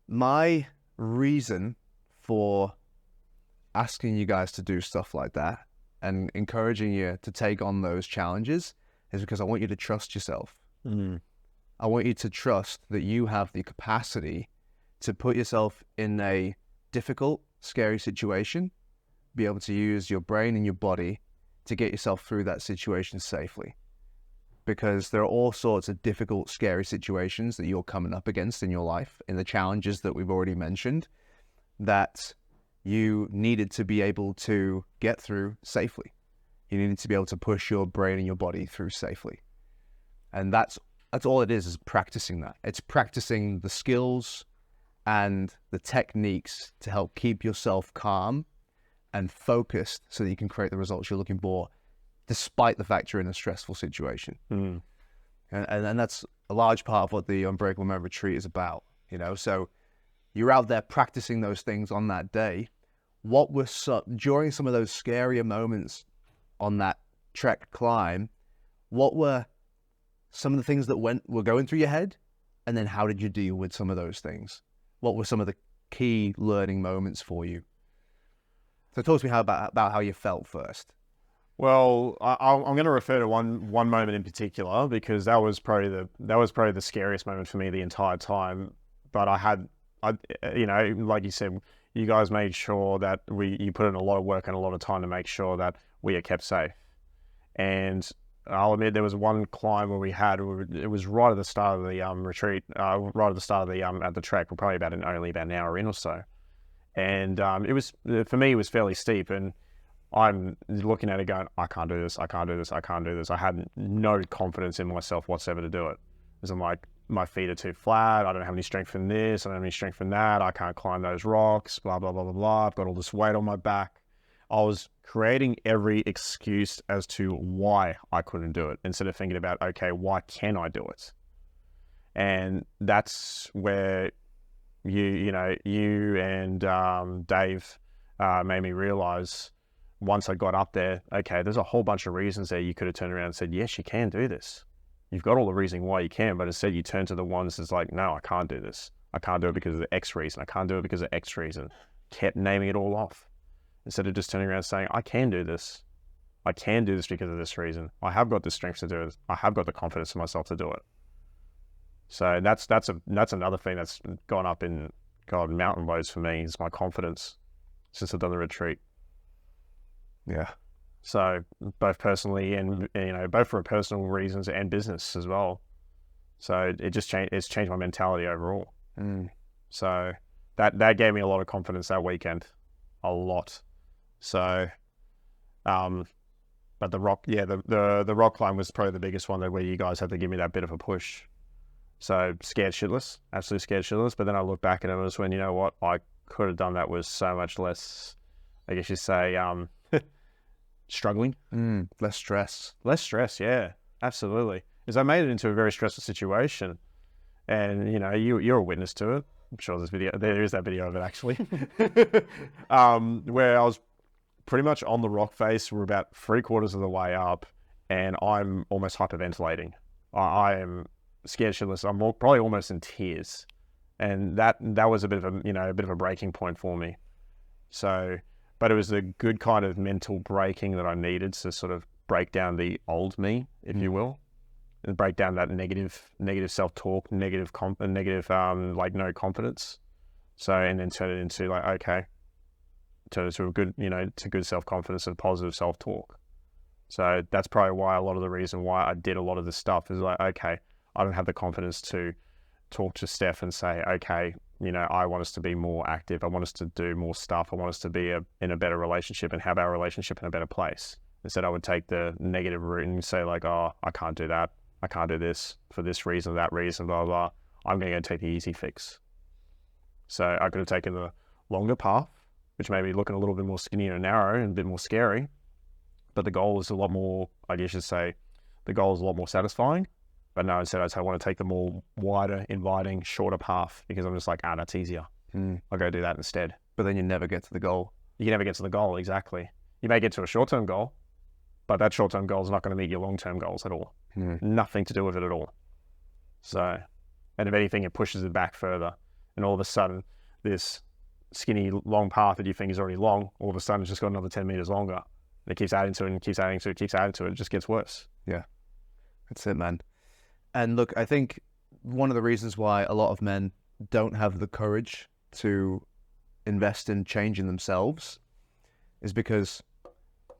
my reason for asking you guys to do stuff like that and encouraging you to take on those challenges is because I want you to trust yourself. I want you to trust that you have the capacity to put yourself in a difficult, scary situation, be able to use your brain and your body to get yourself through that situation safely. Because there are all sorts of difficult, scary situations that you're coming up against in your life, in the challenges that we've already mentioned, that you needed to be able to get through safely. You needed to be able to push your brain and your body through safely. And that's all it is practicing that. It's practicing the skills and the techniques to help keep yourself calm and focused so that you can create the results you're looking for, despite the fact you're in a stressful situation. And that's a large part of what the Unbreakable Man Retreat is about, So you're out there practicing those things on that day. What were during some of those scarier moments on that trek climb, what were some of the things that were going through your head? And then how did you deal with some of those things? What were some of the key learning moments for you? So talk to me about how you felt first. Well, I'm going to refer to one moment in particular, because that was probably the scariest moment for me the entire time. But like you said, you guys made sure that you put in a lot of work and a lot of time to make sure that we are kept safe. And I'll admit there was one climb where it was right at the start of the retreat, right at the start of at the trek. We're probably only about an hour in or so, and for me it was fairly steep, and I'm looking at it going, I can't do this, I can't do this, I can't do this. I had no confidence in myself whatsoever to do it, because I'm like, my feet are too flat, I don't have any strength in this, I don't have any strength in that, I can't climb those rocks, blah blah blah blah blah. I've got all this weight on my back. I was creating every excuse as to why I couldn't do it, instead of thinking about, okay, why can I do it? And that's where you and Dave made me realize, once I got up there, okay, there's a whole bunch of reasons there. You could have turned around and said, yes, you can do this. You've got all the reasoning why you can, but instead you turn to the ones that's like, no, I can't do this. I can't do it because of X reason. I can't do it because of X reason. Kept naming it all off, instead of just turning around and saying, I can do this. I can do this because of this reason. I have got the strength to do it. I have got the confidence in myself to do it. So that's another thing that's gone up in mountain loads for me, is my confidence since I've done the retreat. Yeah, So both personally and, both for personal reasons and business as well. So it just it's changed my mentality overall. So that gave me a lot of confidence that weekend, a lot. So, but the rock climb was probably the biggest one where you guys had to give me that bit of a push. So scared shitless, absolutely scared shitless. But then I look back at it and was when, you know what, I could have done that with so much less, I guess you say, struggling. Less stress. Less stress, yeah, absolutely. Because I made it into a very stressful situation. And, you're a witness to it. I'm sure there is that video of it actually. Where I was pretty much on the rock face. We're about 3/4 of the way up and I'm almost hyperventilating. I am scared shitless. I'm probably almost in tears. And that was a bit of a breaking point for me. So, but it was a good kind of mental breaking that I needed to sort of break down the old me, if you will, and break down that negative self-talk, negative like no confidence. So, and then turn it into like, okay, turn it to a good, to good self-confidence and positive self-talk. So that's probably why a lot of the reason why I did a lot of this stuff is like, okay, I don't have the confidence to talk to Steph and say, okay, I want us to be more active. I want us to do more stuff. I want us to be in a better relationship and have our relationship in a better place. Instead, I would take the negative route and say like, oh, I can't do that. I can't do this for this reason, that reason, blah, blah, blah. I'm going to go take the easy fix. So I could have taken the longer path, which may be looking a little bit more skinny and narrow and a bit more scary. But the goal is a lot more, I guess you say, the goal is a lot more satisfying. But no, instead I want to take the more wider, inviting, shorter path because I'm just like, that's easier. I'll go do that instead. But then you never get to the goal. You can never get to the goal, exactly. You may get to a short-term goal, but that short-term goal is not going to meet your long-term goals at all. Nothing to do with it at all. So, and if anything, it pushes it back further. And all of a sudden, this skinny, long path that you think is already long, all of a sudden it's just got another 10 meters longer. And it keeps adding to it and keeps adding to it, keeps adding to it. It just gets worse. Yeah, that's it, man. And look, I think one of the reasons why a lot of men don't have the courage to invest in changing themselves is because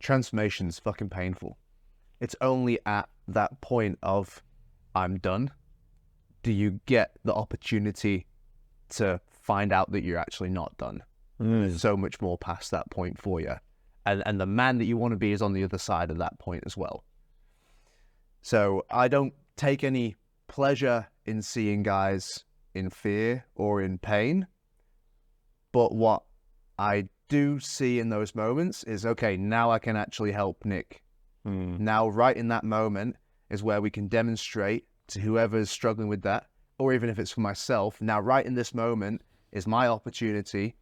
transformation is fucking painful. It's only at that point of I'm done do you get the opportunity to find out that you're actually not done. There's so much more past that point for you. And the man that you want to be is on the other side of that point as well. So I don't take any pleasure in seeing guys in fear or in pain. But what I do see in those moments is, okay, now I can actually help Nick. Now, right in that moment is where we can demonstrate to whoever's struggling with that, or even if it's for myself, now right in this moment is my opportunity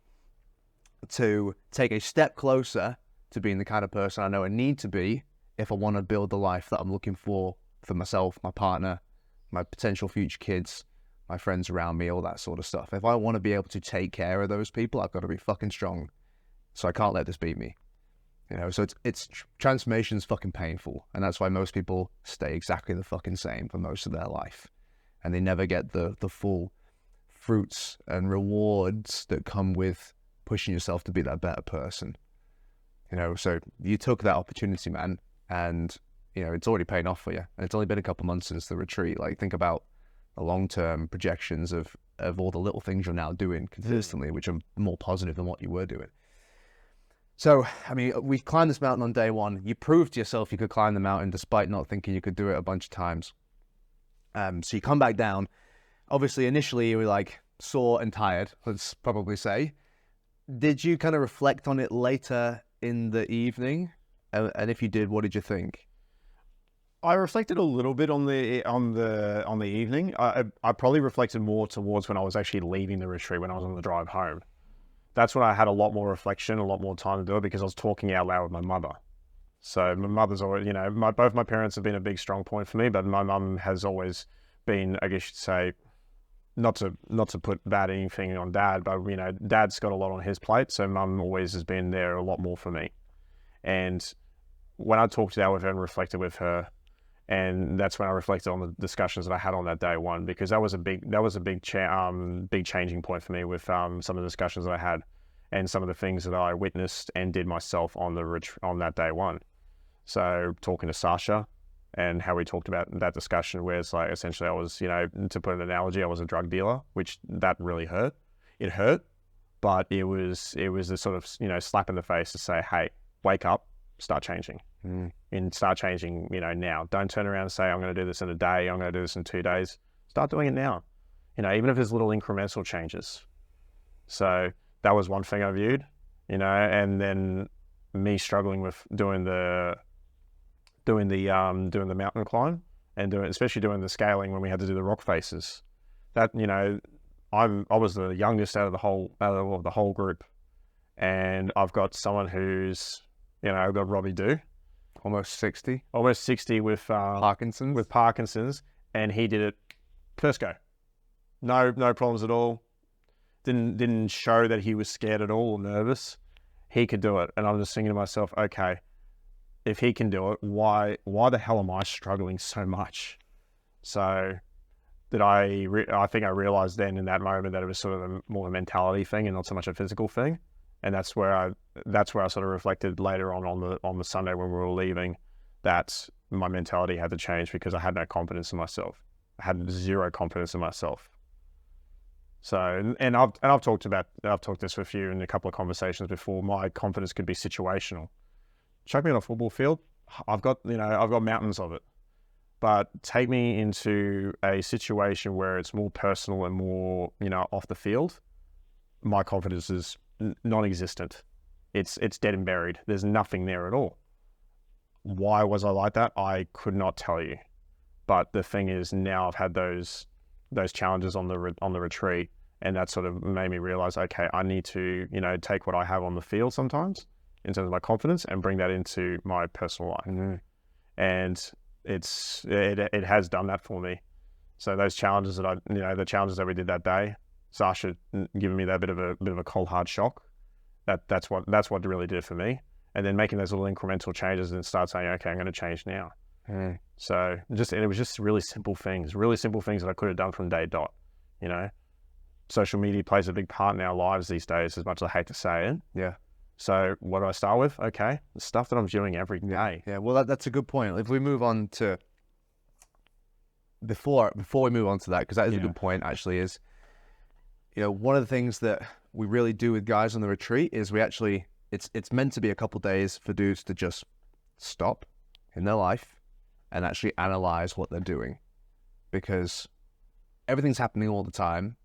to take a step closer to being the kind of person I know I need to be if I want to build the life that I'm looking for myself, my partner, my potential future kids, my friends around me, all that sort of stuff. If I want to be able to take care of those people, I've got to be fucking strong. So I can't let this beat me. So it's transformation's fucking painful. And that's why most people stay exactly the fucking same for most of their life. And they never get the full fruits and rewards that come with pushing yourself to be that better person. So you took that opportunity, man, and it's already paying off for you. And it's only been a couple months since the retreat. Like, think about the long-term projections of all the little things you're now doing consistently, which are more positive than what you were doing. So, I mean, we climbed this mountain on day one. You proved to yourself you could climb the mountain despite not thinking you could do it a bunch of times. So you come back down. Obviously, initially you were like sore and tired, let's probably say. Did you kind of reflect on it later in the evening? And if you did, what did you think? I reflected a little bit on the evening. I probably reflected more towards when I was actually leaving the retreat, when I was on the drive home. That's when I had a lot more reflection, a lot more time to do it, because I was talking out loud with my mother. So my mother's always, both my parents have been a big strong point for me, but my mum has always been, I guess you'd say, not to put bad anything on dad, but dad's got a lot on his plate, so mum always has been there a lot more for me. And when I talked out with her and reflected with her, and that's when I reflected on the discussions that I had on that day one, because that was a big changing point for me with some of the discussions that I had and some of the things that I witnessed and did myself on that day one. So talking to Sasha and how we talked about that discussion where it's like, essentially I was, to put an analogy, I was a drug dealer, which that really hurt. It hurt, but it was a sort of, slap in the face to say, hey, wake up, start changing. And start changing, now. Don't turn around and say, I'm going to do this in a day, I'm going to do this in 2 days. Start doing it now. Even if there's little incremental changes. So that was one thing I viewed, and then me struggling with doing the mountain climb and especially doing the scaling when we had to do the rock faces. That, I was the youngest out of the whole group, and I've got someone who's, I've got Robbie Doo, Almost 60 with Parkinson's. And he did it first go. No problems at all. Didn't show that he was scared at all or nervous. He could do it. And I'm just thinking to myself, okay, if he can do it, why the hell am I struggling so much? So I think I realized then in that moment that it was sort of more a mentality thing and not so much a physical thing. And that's where I sort of reflected later on the Sunday when we were leaving, that my mentality had to change because I had no confidence in myself. I had zero confidence in myself. So, and I've talked this with you in a couple of conversations before. My confidence could be situational. Chuck me on a football field, I've got mountains of it. But take me into a situation where it's more personal and more, off the field, my confidence is non-existent. It's dead and buried. There's nothing there at all. Why was I like that? I could not tell you. But the thing is, now I've had those challenges on the retreat, and that sort of made me realize, okay, I need to, take what I have on the field sometimes in terms of my confidence and bring that into my personal life. And it has done that for me. So those challenges the challenges that we did that day, Sasha giving me that bit of a cold hard shock. That's what really did it for me. And then making those little incremental changes and start saying, okay, I'm going to change now. So it was just really simple things that I could have done from day dot. Social media plays a big part in our lives these days, as much as I hate to say it. Yeah. So what do I start with? Okay, the stuff that I'm doing every day. Yeah. Well, that's a good point. If we move on to before we move on to that, because that is a good point. Actually, is one of the things that we really do with guys on the retreat is we actually it's meant to be a couple days for dudes to just stop in their life and actually analyze what they're doing, because everything's happening all the time.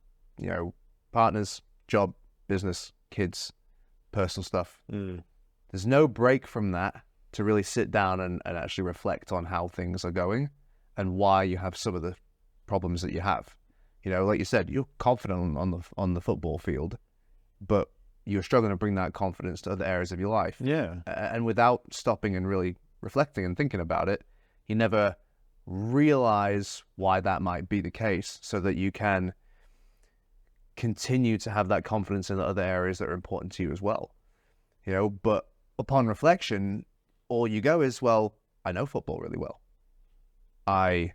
Partners, job, business, kids, personal stuff. There's no break from that to really sit down and actually reflect on how things are going and why you have some of the problems that you have. Like you said, you're confident on the football field, but you're struggling to bring that confidence to other areas of your life. Yeah. And without stopping and really reflecting and thinking about it, you never realize why that might be the case, so that you can continue to have that confidence in the other areas that are important to you as well. But upon reflection, all you go is, well, I know football really well. I'm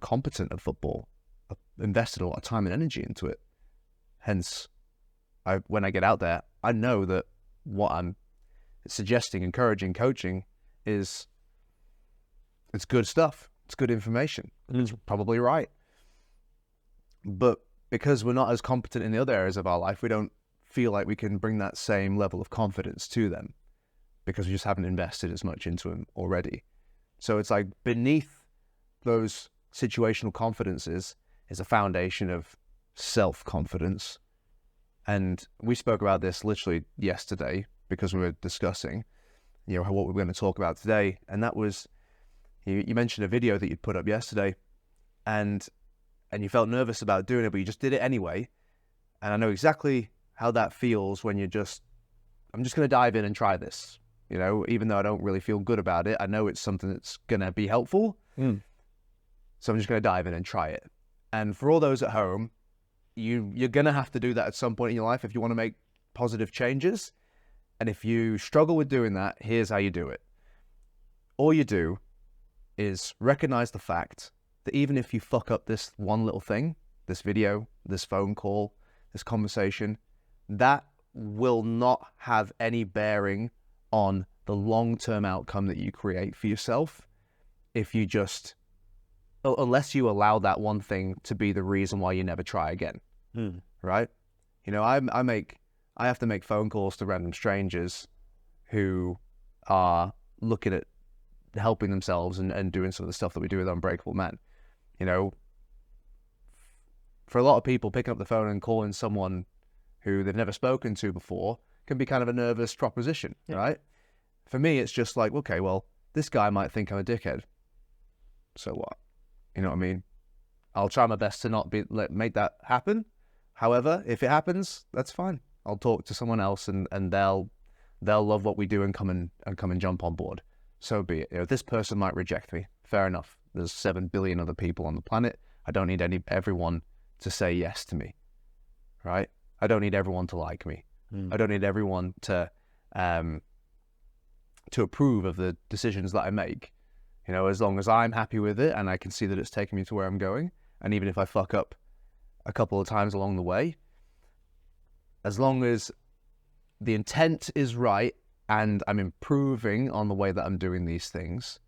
competent at football. I've invested a lot of time and energy into it. Hence, when I get out there, I know that what I'm suggesting, encouraging, coaching it's good stuff. It's good information. It's probably right. But because we're not as competent in the other areas of our life, we don't feel like we can bring that same level of confidence to them because we just haven't invested as much into them already. So it's like beneath those situational confidences is a foundation of self-confidence. And we spoke about this literally yesterday because we were discussing, what we're going to talk about today. And that was, you mentioned a video that you'd put up yesterday, and you felt nervous about doing it, but you just did it anyway. And I know exactly how that feels when I'm just going to dive in and try this. Even though I don't really feel good about it, I know it's something that's going to be helpful. So I'm just going to dive in and try it. And for all those at home, you're going to have to do that at some point in your life if you want to make positive changes. And if you struggle with doing that, here's how you do it. All you do is recognize the fact that even if you fuck up this one little thing, this video, this phone call, this conversation, that will not have any bearing on the long-term outcome that you create for yourself if you just, unless you allow that one thing to be the reason why you never try again, right? You know, I have to make phone calls to random strangers who are looking at helping themselves and doing some of the stuff that we do with Unbreakable Man. You know, for a lot of people, picking up the phone and calling someone who they've never spoken to before can be kind of a nervous proposition, right? For me, it's just like, okay, well, this guy might think I'm a dickhead. So what? You know what I mean? I'll try my best to not make that happen. However, if it happens, that's fine. I'll talk to someone else and they'll love what we do and come and jump on board. So be it. You know, this person might reject me. Fair enough. There's 7 billion other people on the planet. I don't need everyone to say yes to me, right? I don't need everyone to like me. I don't need everyone to approve of the decisions that I make. You know, as long as I'm happy with it and I can see that it's taking me to where I'm going, and even if I fuck up a couple of times along the way, as long as the intent is right and I'm improving on the way that I'm doing these things,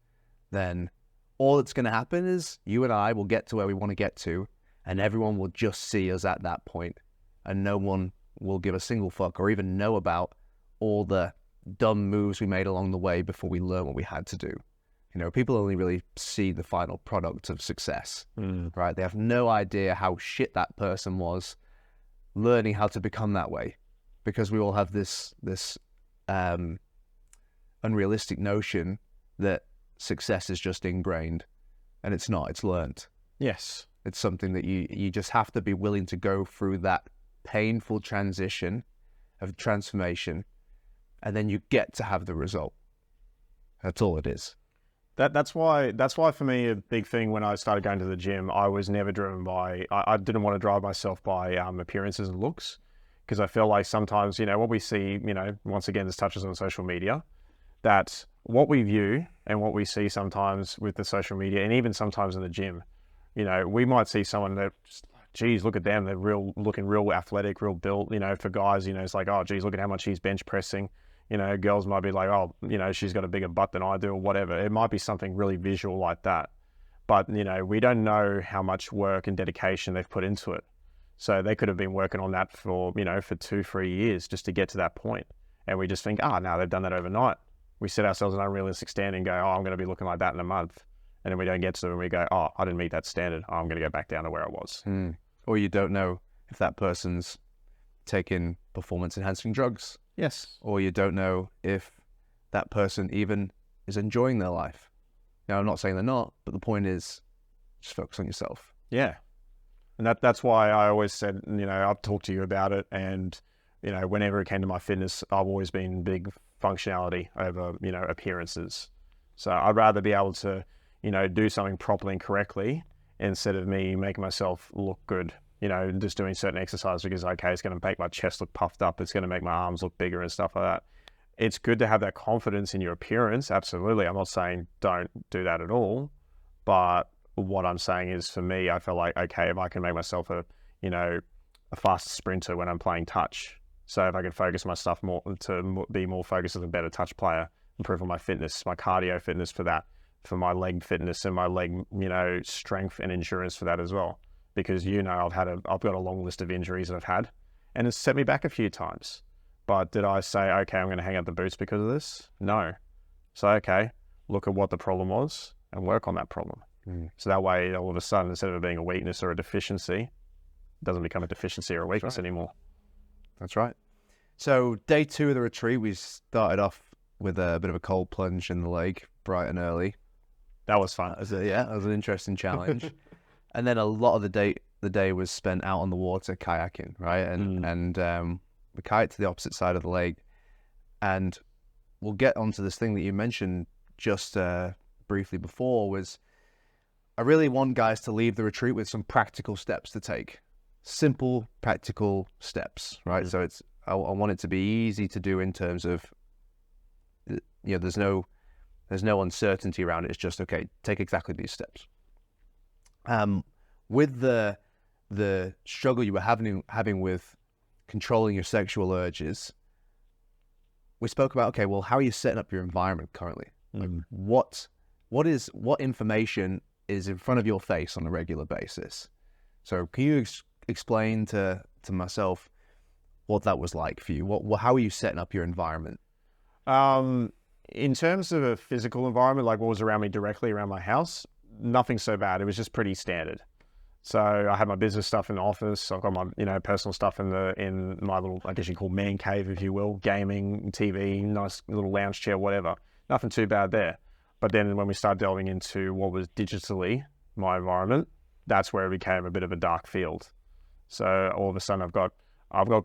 then all that's going to happen is you and I will get to where we want to get to, and everyone will just see us at that point, and no one will give a single fuck or even know about all the dumb moves we made along the way before we learn what we had to do. You know, people only really see the final product of success, right? They have no idea how shit that person was learning how to become that way, because we all have this unrealistic notion that success is just ingrained, and it's not. It's learned. Yes. It's something that you just have to be willing to go through that painful transition of transformation, and then you get to have the result. That's all it is. That's why for me, a big thing when I started going to the gym, I was never driven by, I didn't want to drive myself by appearances and looks, because I feel like sometimes, you know, what we see, you know, once again, this touches on social media, that what we view and what we see sometimes with the social media, and even sometimes in the gym, you know, we might see someone that, geez, look at them, they're looking real athletic, real built. You know, for guys, you know, it's like, oh, geez, look at how much he's bench pressing. You know, girls might be like, oh, you know, she's got a bigger butt than I do, or whatever. It might be something really visual like that. But, you know, we don't know how much work and dedication they've put into it. So they could have been working on that for, you know, for 2-3 years just to get to that point. And we just think, no, they've done that overnight. We set ourselves an unrealistic standard and go, oh, I'm going to be looking like that in a month. And then we don't get to it and we go, oh, I didn't meet that standard. Oh, I'm going to go back down to where I was. Or you don't know if that person's taking performance-enhancing drugs. Yes. Or you don't know if that person even is enjoying their life. Now, I'm not saying they're not, but the point is, just focus on yourself. Yeah. And that's why I always said, you know, I've talked to you about it, and, you know, whenever it came to my fitness, I've always been big functionality over, you know, appearances. So I'd rather be able to, you know, do something properly and correctly instead of me making myself look good. You know, just doing certain exercises because, okay, it's going to make my chest look puffed up. It's going to make my arms look bigger and stuff like that. It's good to have that confidence in your appearance. Absolutely. I'm not saying don't do that at all. But what I'm saying is, for me, I feel like, okay, if I can make myself a faster sprinter when I'm playing touch. So if I can focus my stuff more to be more focused as a better touch player, improve on my fitness, my cardio fitness for that, for my leg fitness and my leg, you know, strength and endurance for that as well. Because, you know, I've got a long list of injuries that I've had, and it's set me back a few times. But did I say, okay, I'm going to hang out the boots because of this? No. So, okay, look at what the problem was and work on that problem. So that way, all of a sudden, instead of it being a weakness or a deficiency, it doesn't become a deficiency or a weakness anymore. That's right. So day 2 of the retreat, we started off with a bit of a cold plunge in the lake, bright and early. That was fun. That was an interesting challenge. And then a lot of the day was spent out on the water kayaking, right? And we kayaked to the opposite side of the lake. And we'll get onto this thing that you mentioned just briefly before, was I really want guys to leave the retreat with some practical steps to take. Simple, practical steps, right? So I want it to be easy to do in terms of, you know, there's no uncertainty around it. It's just, okay, take exactly these steps. With the struggle you were having with controlling your sexual urges, we spoke about, okay, well, how are you setting up your environment currently? Like what information is in front of your face on a regular basis? So can you explain to myself what that was like for you? How are you setting up your environment? In terms of a physical environment, like what was around me directly around my house, nothing so bad. It was just pretty standard. So I had my business stuff in the office. I've got my, personal stuff in my little, I guess you call man cave, if you will, gaming, TV, nice little lounge chair, whatever. Nothing too bad there. But then when we started delving into what was digitally my environment, that's where it became a bit of a dark field. So all of a sudden I've got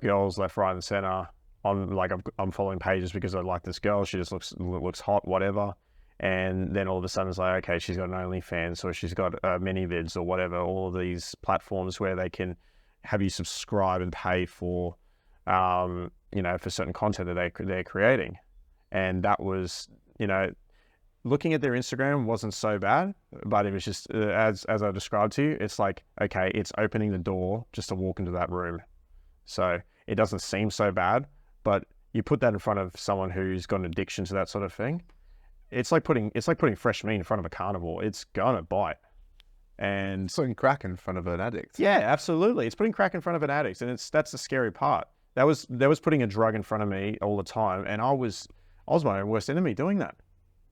girls left, right, and center. I'm following pages because I like this girl. She just looks hot, whatever. And then all of a sudden it's like, okay, she's got an OnlyFans, or she's got mini vids, or whatever. All of these platforms where they can have you subscribe and pay for, for certain content that they're creating. And that was, looking at their Instagram wasn't so bad, but it was just as I described to you, it's like, okay, it's opening the door just to walk into that room. So it doesn't seem so bad, but you put that in front of someone who's got an addiction to that sort of thing. It's like putting fresh meat in front of a carnivore. It's gonna bite. And It's putting crack in front of an addict. yeah, absolutely. It's putting crack in front of an addict, and that's the scary part. That was putting a drug in front of me all the time, and I was my own worst enemy doing that.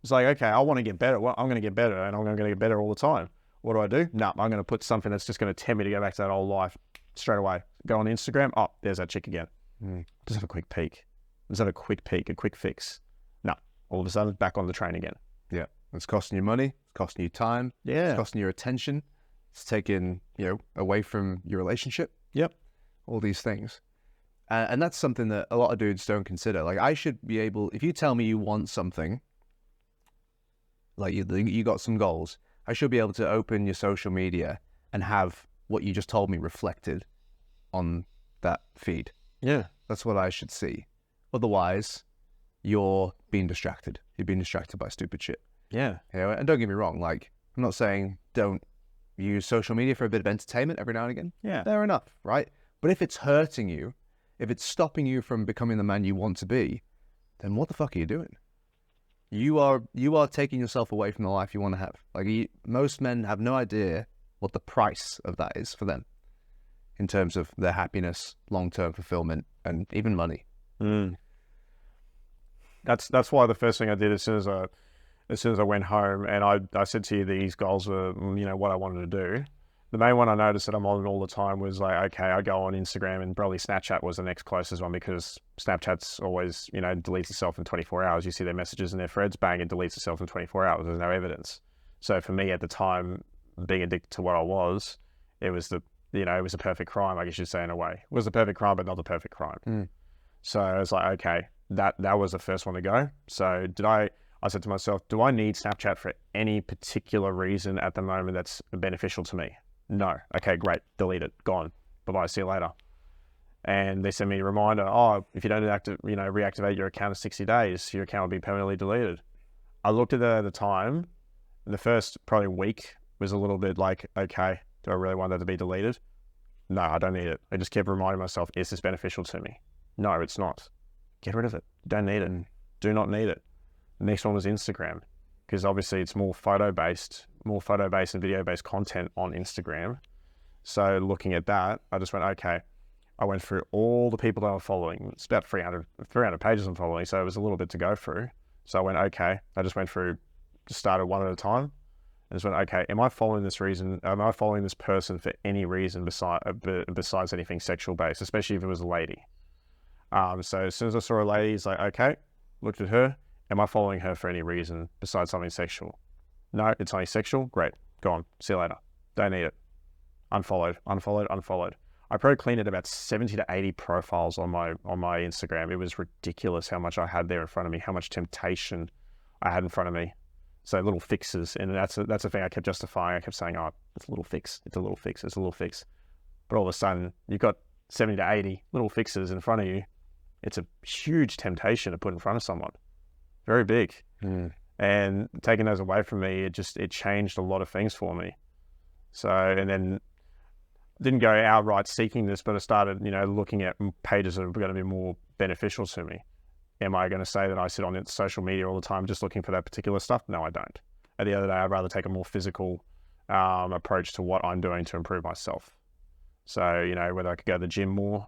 It's like, okay, I want to get better. Well, I'm going to get better, and I'm going to get better all the time. What do? No, I'm going to put something that's just going to tempt me to go back to that old life straight away. Go on Instagram. Oh, there's that chick again. Just have a quick peek. Just have a quick peek, a quick fix. No, all of a sudden, back on the train again. Yeah. It's costing you money. It's costing you time. Yeah. It's costing your attention. It's taking, away from your relationship. Yep. All these things. And that's something that a lot of dudes don't consider. Like, I should be able, if you tell me you want something, like you got some goals, I should be able to open your social media and have what you just told me reflected on that feed. Yeah. That's what I should see. Otherwise, you're being distracted. You're being distracted by stupid shit. Yeah. And don't get me wrong, like, I'm not saying don't use social media for a bit of entertainment every now and again. Yeah. Fair enough, right? But if it's hurting you, if it's stopping you from becoming the man you want to be, then what the fuck are you doing? You are taking yourself away from the life you want to have. Like, most men have no idea what the price of that is for them in terms of their happiness, long-term fulfillment, and even money. That's why the first thing I did as soon as I went home, and I said to you these goals were, what I wanted to do. The main one I noticed that I'm on all the time was like, okay, I go on Instagram, and probably Snapchat was the next closest one, because Snapchat's always, deletes itself in 24 hours. You see their messages and their threads, bang, it deletes itself in 24 hours. There's no evidence. So for me at the time, being addicted to what I was, it was it was a perfect crime, I guess you'd say, in a way. It was the perfect crime, but not the perfect crime. So I was like, okay, that was the first one to go. So I said to myself, do I need Snapchat for any particular reason at the moment that's beneficial to me? No. Okay, great. Delete it. Gone. Bye-bye. See you later. And they sent me a reminder, if you don't reactivate your account in 60 days, your account will be permanently deleted. I looked at it at the time. The first probably week was a little bit like, okay, do I really want that to be deleted? No, I don't need it. I just kept reminding myself, is this beneficial to me? No, it's not. Get rid of it. Don't need it. Do not need it. The next one was Instagram, because obviously it's more photo-based and video-based content on Instagram. So looking at that, I just went, okay, I went through all the people that I'm following. It's about 300 pages I'm following, so it was a little bit to go through. So I went, okay, I just went through, just started one at a time, and just went, okay, am I following this person for any reason besides anything sexual-based, especially if it was a lady? So as soon as I saw a lady, it's like, okay, looked at her, am I following her for any reason besides something sexual? No, it's only sexual. Great. Gone. See you later. Don't need it. Unfollowed. I probably cleaned it about 70 to 80 profiles on my Instagram. It was ridiculous how much I had there in front of me, how much temptation I had in front of me. So little fixes. And that's the thing I kept justifying. I kept saying, it's a little fix. It's a little fix. It's a little fix. But all of a sudden, you've got 70 to 80 little fixes in front of you. It's a huge temptation to put in front of someone. Very big. And taking those away from me, it changed a lot of things for me. So, and then didn't go outright seeking this, but I started, looking at pages that are going to be more beneficial to me. am I going to say that I sit on social media all the time just looking for that particular stuff? No, I don't. At the end of the day, I'd rather take a more physical approach to what I'm doing to improve myself. So, you know, whether I could go to the gym more,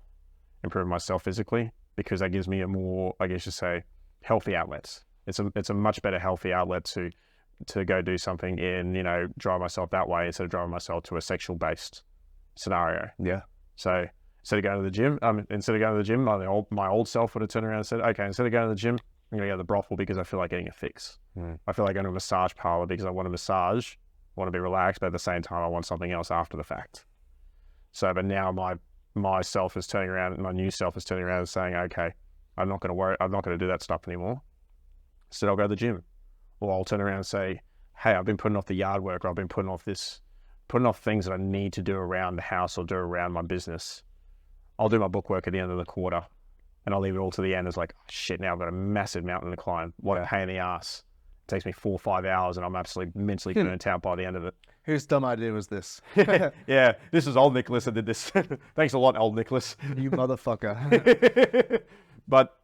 improve myself physically, because that gives me a more, I guess you say, healthy outlets. It's a much better healthy outlet to go do something in, you know, drive myself that way instead of driving myself to a sexual based scenario. Yeah. So instead of going to the gym, my old self would have turned around and said, okay, instead of going to the gym, I'm going to go to the brothel because I feel like getting a fix. I feel like going to a massage parlor because I want a massage, I want to be relaxed, but at the same time, I want something else after the fact. So, but now my new self is turning around and saying, okay, I'm not going to do that stuff anymore. Instead, I'll go to the gym. Or I'll turn around and say, hey, I've been putting off the yard work, or I've been putting off things that I need to do around the house or do around my business. I'll do my book work at the end of the quarter, and I'll leave it all to the end. It's like, oh, shit, now I've got a massive mountain to climb. What a pain in the ass. It takes me 4 or 5 hours, and I'm absolutely mentally burnt out by the end of it. Whose dumb idea was this? Yeah, this is old Nicholas that did this. Thanks a lot, old Nicholas. You motherfucker. But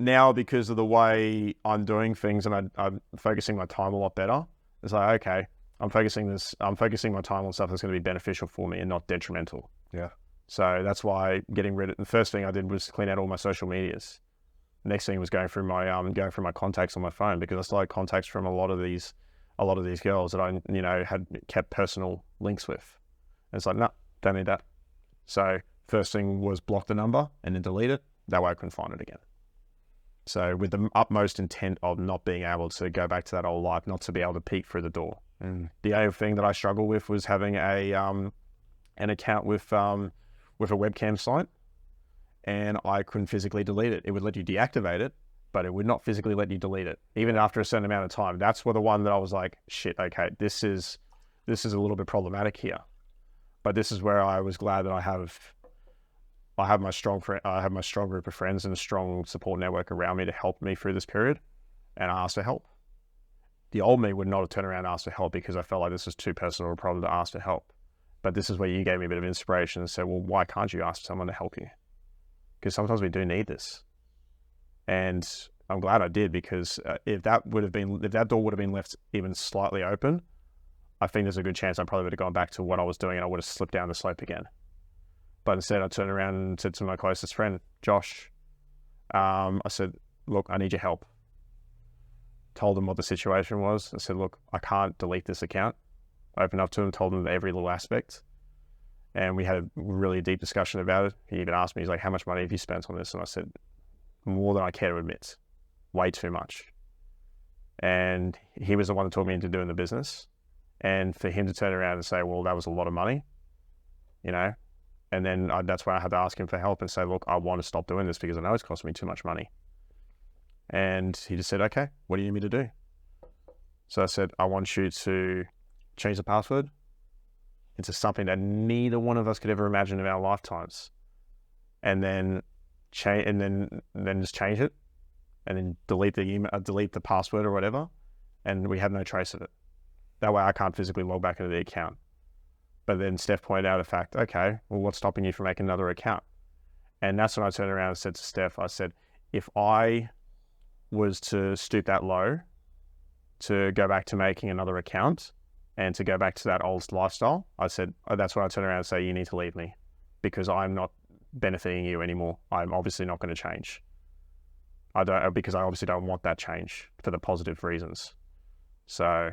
now, because of the way I'm doing things and I'm focusing my time a lot better, it's like, okay, I'm focusing my time on stuff that's going to be beneficial for me and not detrimental. Yeah. So that's why the first thing I did was clean out all my social medias. The next thing was going through my contacts on my phone, because I still had contacts from a lot of these girls that I, you know, had kept personal links with. And it's like, no, don't need that. So first thing was block the number and then delete it. That way I couldn't find it again. So with the utmost intent of not being able to go back to that old life, not to be able to peek through the door. The only thing that I struggled with was having an account with a webcam site, and I couldn't physically delete it. It would let you deactivate it, but it would not physically let you delete it, even after a certain amount of time. That's the one that I was like, shit, okay, this is a little bit problematic here. But this is where I was glad that I have my strong group of friends and a strong support network around me to help me through this period. And I asked for help. The old me would not have turned around and asked for help because I felt like this was too personal a problem to ask for help. But this is where you gave me a bit of inspiration and said, well, why can't you ask someone to help you? Because sometimes we do need this. And I'm glad I did, because if that door would have been left even slightly open, I think there's a good chance I probably would have gone back to what I was doing and I would have slipped down the slope again. But instead, I turned around and said to my closest friend, Josh, I said, look, I need your help. Told him what the situation was. I said, look, I can't delete this account. I opened up to him, told him every little aspect. And we had a really deep discussion about it. He even asked me, he's like, how much money have you spent on this? And I said, more than I care to admit. Way too much. And he was the one that talked me into doing the business. And for him to turn around and say, well, that was a lot of money, you know? And then that's why I had to ask him for help and say, look, I want to stop doing this because I know it's costing me too much money. And he just said, okay, what do you need me to do? So I said, I want you to change the password into something that neither one of us could ever imagine in our lifetimes. And then just change it, and then delete the email, delete the password or whatever. And we have no trace of it. That way I can't physically log back into the account. But then Steph pointed out the fact, okay, well, what's stopping you from making another account? And that's when I turned around and said to Steph, I said, if I was to stoop that low to go back to making another account and to go back to that old lifestyle, I said, that's when I turned around and say, you need to leave me because I'm not benefiting you anymore. I'm obviously not going to change. Because I obviously don't want that change for the positive reasons. So,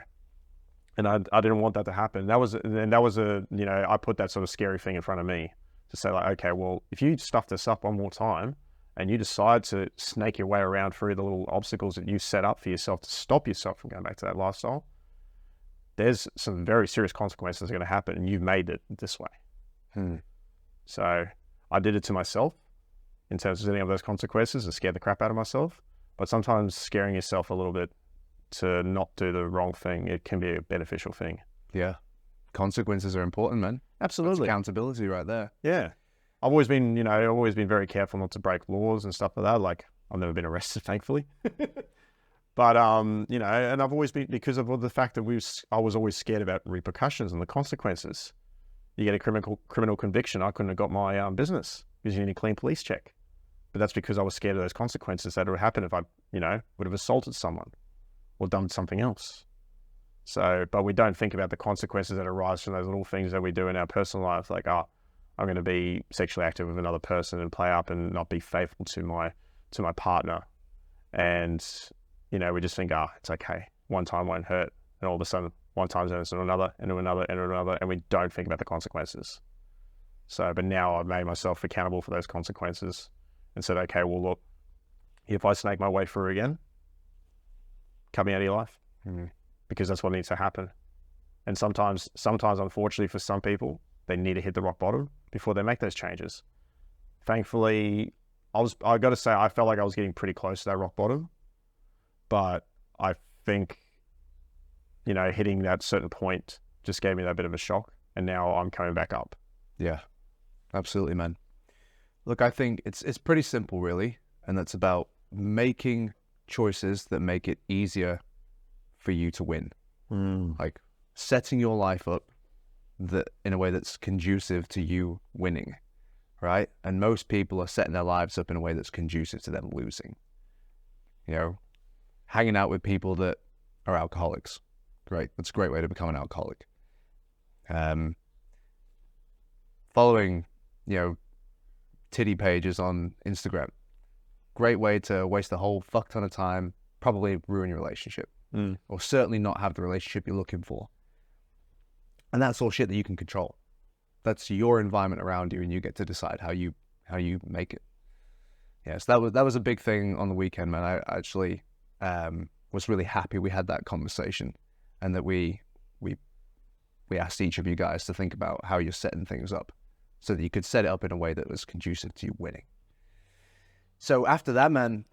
and I didn't want that to happen. That was I put that sort of scary thing in front of me to say like, okay, well, if you stuff this up one more time and you decide to snake your way around through the little obstacles that you set up for yourself to stop yourself from going back to that lifestyle, there's some very serious consequences going to happen, and you've made it this way. So I did it to myself in terms of setting up those consequences and scared the crap out of myself. But sometimes scaring yourself a little bit to not do the wrong thing, it can be a beneficial thing. Yeah. Consequences are important, man. Absolutely. That's accountability right there. Yeah. I've always been very careful not to break laws and stuff like that. Like, I've never been arrested, thankfully. But, and I've always been, because of the fact that I was always scared about repercussions and the consequences. You get a criminal conviction, I couldn't have got my business because you need a clean police check. But that's because I was scared of those consequences that would happen if I, would have assaulted someone or done something else. So, but we don't think about the consequences that arise from those little things that we do in our personal life. Like, I'm going to be sexually active with another person and play up and not be faithful to my partner. And, we just think, it's okay. One time won't hurt. And all of a sudden, one time turns into another, into another, into another, and we don't think about the consequences. So, but now I've made myself accountable for those consequences and said, okay, well, look, if I snake my way through again, cut me out of your life, because that's what needs to happen. And sometimes, unfortunately, for some people, they need to hit the rock bottom before they make those changes. Thankfully, I got to say, I felt like I was getting pretty close to that rock bottom, but I think, hitting that certain point just gave me that bit of a shock, and now I'm coming back up. Yeah, absolutely, man. Look, I think it's pretty simple, really, and that's about making choices that make it easier for you to win. Like setting your life up in a way that's conducive to you winning, right? And most people are setting their lives up in a way that's conducive to them losing. Hanging out with people that are alcoholics. Great. That's a great way to become an alcoholic. Following, titty pages on Instagram. Great way to waste a whole fuck ton of time, probably ruin your relationship. Or certainly not have the relationship you're looking for. And that's all shit that you can control. That's your environment around you, and you get to decide how you make it. Yeah, so that was a big thing on the weekend, man. I actually was really happy we had that conversation, and that we asked each of you guys to think about how you're setting things up, so that you could set it up in a way that was conducive to you winning. So after that, man,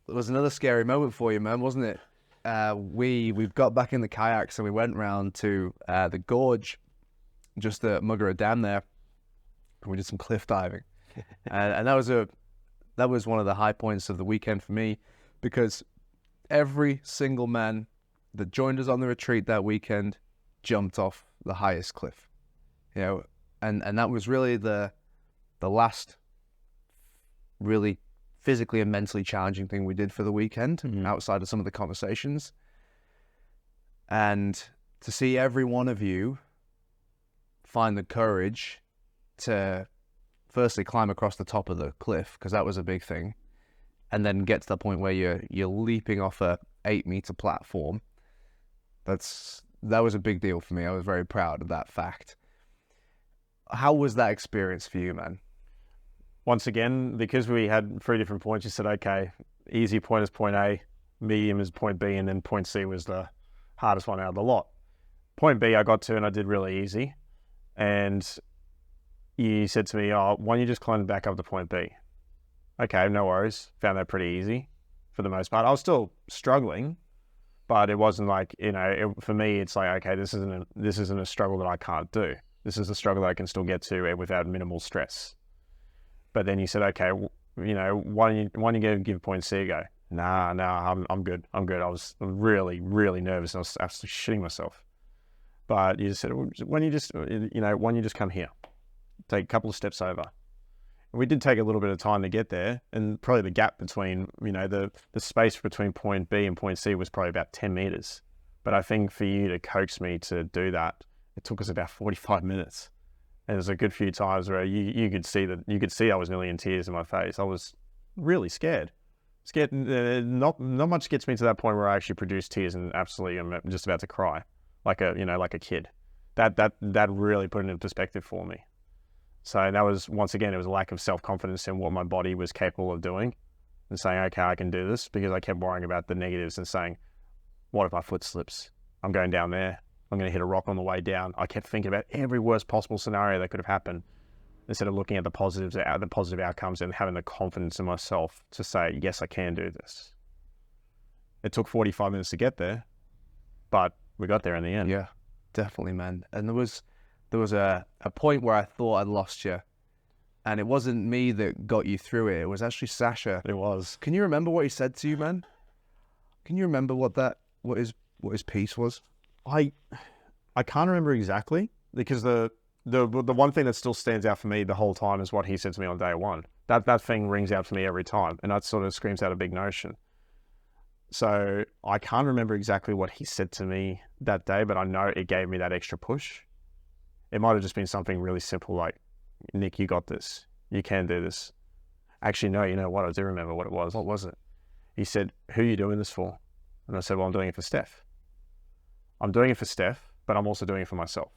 it was another scary moment for you, man, wasn't it? We've got back in the kayaks and we went round to the gorge, just at Muggera Dam there, and we did some cliff diving, and that was one of the high points of the weekend for me, because every single man that joined us on the retreat that weekend jumped off the highest cliff, and that was really the last really physically and mentally challenging thing we did for the weekend, outside of some of the conversations. And to see every one of you find the courage to firstly climb across the top of the cliff, because that was a big thing, and then get to the point where you're leaping off a 8-meter platform. That was a big deal for me. I was very proud of that fact. How was that experience for you, man? Once again, because we had 3 different points, you said, okay, easy point is point A, medium is point B, and then point C was the hardest one out of the lot. Point B I got to and I did really easy. And you said to me, why don't you just climb back up to point B? Okay, no worries. Found that pretty easy for the most part. I was still struggling, but it wasn't like, for me, it's like, okay, this isn't a struggle that I can't do. This is a struggle that I can still get to without minimal stress. But then you said, okay, why don't you give point C a go? Nah, I'm good. I was really, really nervous. I was absolutely shitting myself. But you just said, why don't you just come here? Take a couple of steps over. And we did take a little bit of time to get there, and probably the gap between, the space between point B and point C was probably about 10 meters. But I think for you to coax me to do that, it took us about 45 minutes. And there's a good few times where you could see I was nearly in tears in my face. I was really scared. Not much gets me to that point where I actually produce tears and absolutely I'm just about to cry, like a kid. That really put it into perspective for me. So that was, once again, it was a lack of self-confidence in what my body was capable of doing, and saying, okay, I can do this, because I kept worrying about the negatives and saying, what if my foot slips? I'm going down there. I'm going to hit a rock on the way down. I kept thinking about every worst possible scenario that could have happened, instead of looking at the positive outcomes and having the confidence in myself to say, yes, I can do this. It took 45 minutes to get there, but we got there in the end. Yeah, definitely, man. And there was a point where I thought I'd lost you, and it wasn't me that got you through it. It was actually Sasha. It was. Can you remember what he said to you, man? Can you remember what his piece was? I can't remember exactly, because the one thing that still stands out for me the whole time is what he said to me on day one. That thing rings out for me every time, and that sort of screams out a big notion. So I can't remember exactly what he said to me that day, but I know it gave me that extra push. It might have just been something really simple like, Nick, you got this. You can do this. Actually, no, you know what? I do remember what it was. What was it? He said, who are you doing this for? And I said, well, I'm doing it for Steph. I'm doing it for Steph, but I'm also doing it for myself.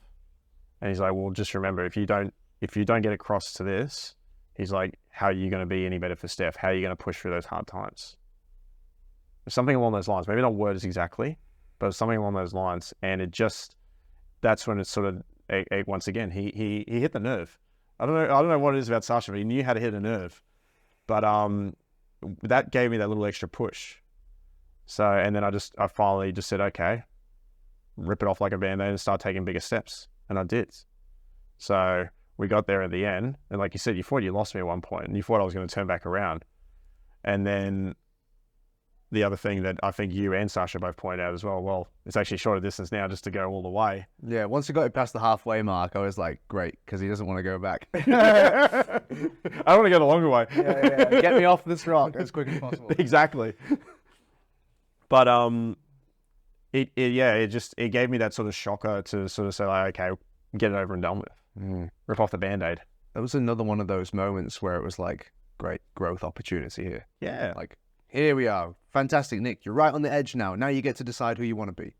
And he's like, well, just remember, if you don't get across to this, he's like, how are you going to be any better for Steph? How are you going to push through those hard times? Something along those lines. Maybe not words exactly, but something along those lines. And that's when it sort of, once again, he hit the nerve. I don't know what it is about Sasha, but he knew how to hit a nerve. But that gave me that little extra push. So, and then I finally just said, okay, rip it off like a Band-Aid and start taking bigger steps. And I did. So we got there at the end. And like you said, you thought you lost me at one point and you thought I was going to turn back around. And then the other thing that I think you and Sasha both pointed out as well, it's actually shorter distance now just to go all the way. Yeah, once we got it past the halfway mark, I was like, great, because he doesn't want to go back. I want to go the longer way. Yeah. Get me off this rock as quick as possible. Exactly. But it gave me that sort of shocker to sort of say, like, okay, get it over and done with. Rip off the Band-Aid. That was another one of those moments where it was like, great growth opportunity here. Yeah. Like, here we are. Fantastic, Nick. You're right on the edge now. Now you get to decide who you want to be.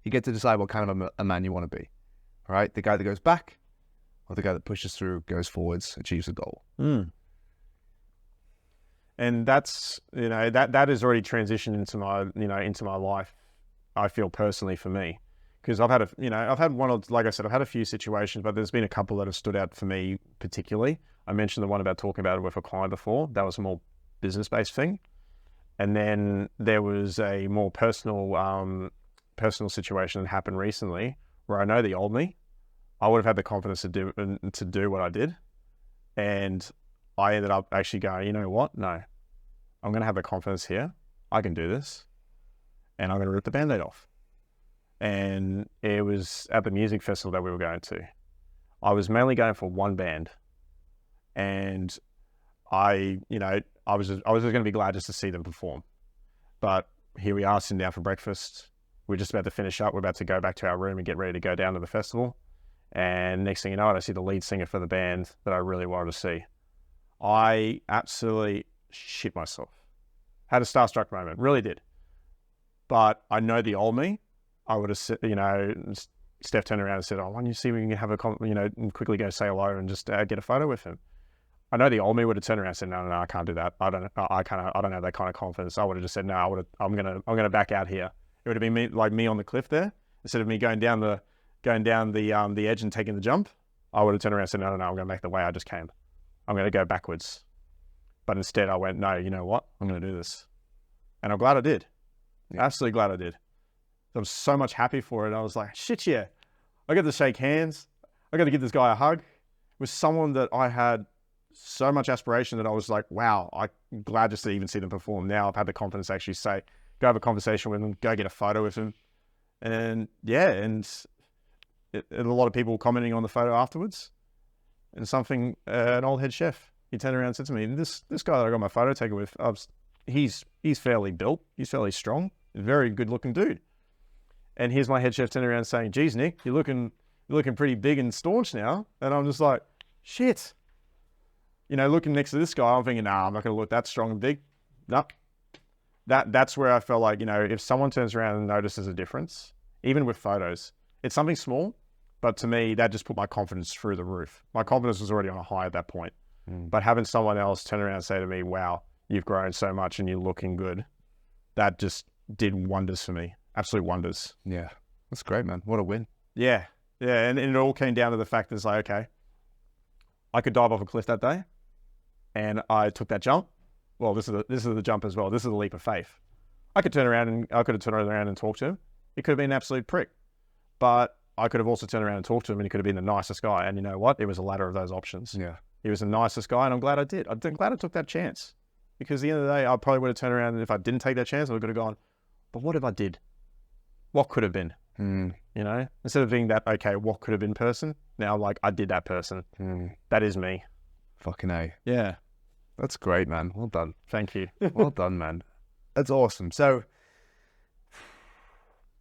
You get to decide what kind of a man you want to be. All right? The guy that goes back or the guy that pushes through, goes forwards, achieves a goal. And that's, that has already transitioned into my life, I feel personally for me. Because I've had I've had a few situations, but there's been a couple that have stood out for me particularly. I mentioned the one about talking about it with a client before. That was a more business-based thing. And then there was a more personal situation that happened recently where I know the old me, I would have had the confidence to do what I did. And I ended up actually going, you know what? No, I'm going to have the confidence here. I can do this. And I'm going to rip the Band-Aid off. And it was at the music festival that we were going to. I was mainly going for one band. And I was just going to be glad just to see them perform. But here we are sitting down for breakfast. We're just about to finish up. We're about to go back to our room and get ready to go down to the festival. And next thing you know, I see the lead singer for the band that I really wanted to see. I absolutely shit myself. Had a starstruck moment, really did. But I know the old me. I would have, Steph turned around and said, "Oh, why don't you see we can have and quickly go say hello and just get a photo with him." I know the old me would have turned around and said, no, I can't do that. I don't have that kind of confidence. I would have just said, no, I'm gonna back out here. It would have been me on the cliff there. Instead of me going down the edge and taking the jump, I would have turned around and said, no, I'm going to make the way I just came. I'm going to go backwards. But instead I went, no, you know what? I'm going to do this. And I'm glad I did. Yeah. Absolutely glad I did. I was so much happy for it. I was like, shit, yeah. I got to shake hands. I got to give this guy a hug. It was someone that I had so much aspiration that I was like, wow, I'm glad just to even see them perform. Now I've had the confidence to actually say, go have a conversation with them, go get a photo with them. And yeah, and a lot of people commenting on the photo afterwards. And an old head chef, he turned around and said to me, this guy that I got my photo taken with, he's fairly built, he's fairly strong, very good looking dude. And here's my head chef turning around saying, geez, Nick, you're looking pretty big and staunch now. And I'm just like, shit. Looking next to this guy, I'm thinking, nah, I'm not going to look that strong and big. Nope. That's where I felt like, if someone turns around and notices a difference, even with photos, it's something small, but to me, that just put my confidence through the roof. My confidence was already on a high at that point. But having someone else turn around and say to me, wow, you've grown so much and you're looking good, that just did wonders for me. Absolute wonders. Yeah. That's great, man. What a win. Yeah. Yeah. And it all came down to the fact that it's like, okay, I could dive off a cliff that day and I took that jump. Well, this is the jump as well. This is a leap of faith. I could have turned around and talked to him. It could have been an absolute prick, but I could have also turned around and talked to him and he could have been the nicest guy. And you know what? It was a ladder of those options. Yeah. He was the nicest guy and I'm glad I did. I'm glad I took that chance because at the end of the day, I probably would have turned around and if I didn't take that chance, I would have gone, but what if I did? What could have been? Instead of being that, okay, what could have been person? Now I'm like, I did that person. That is me. Fucking A. Yeah. That's great, man. Well done. Thank you. Well done, man. That's awesome. So, it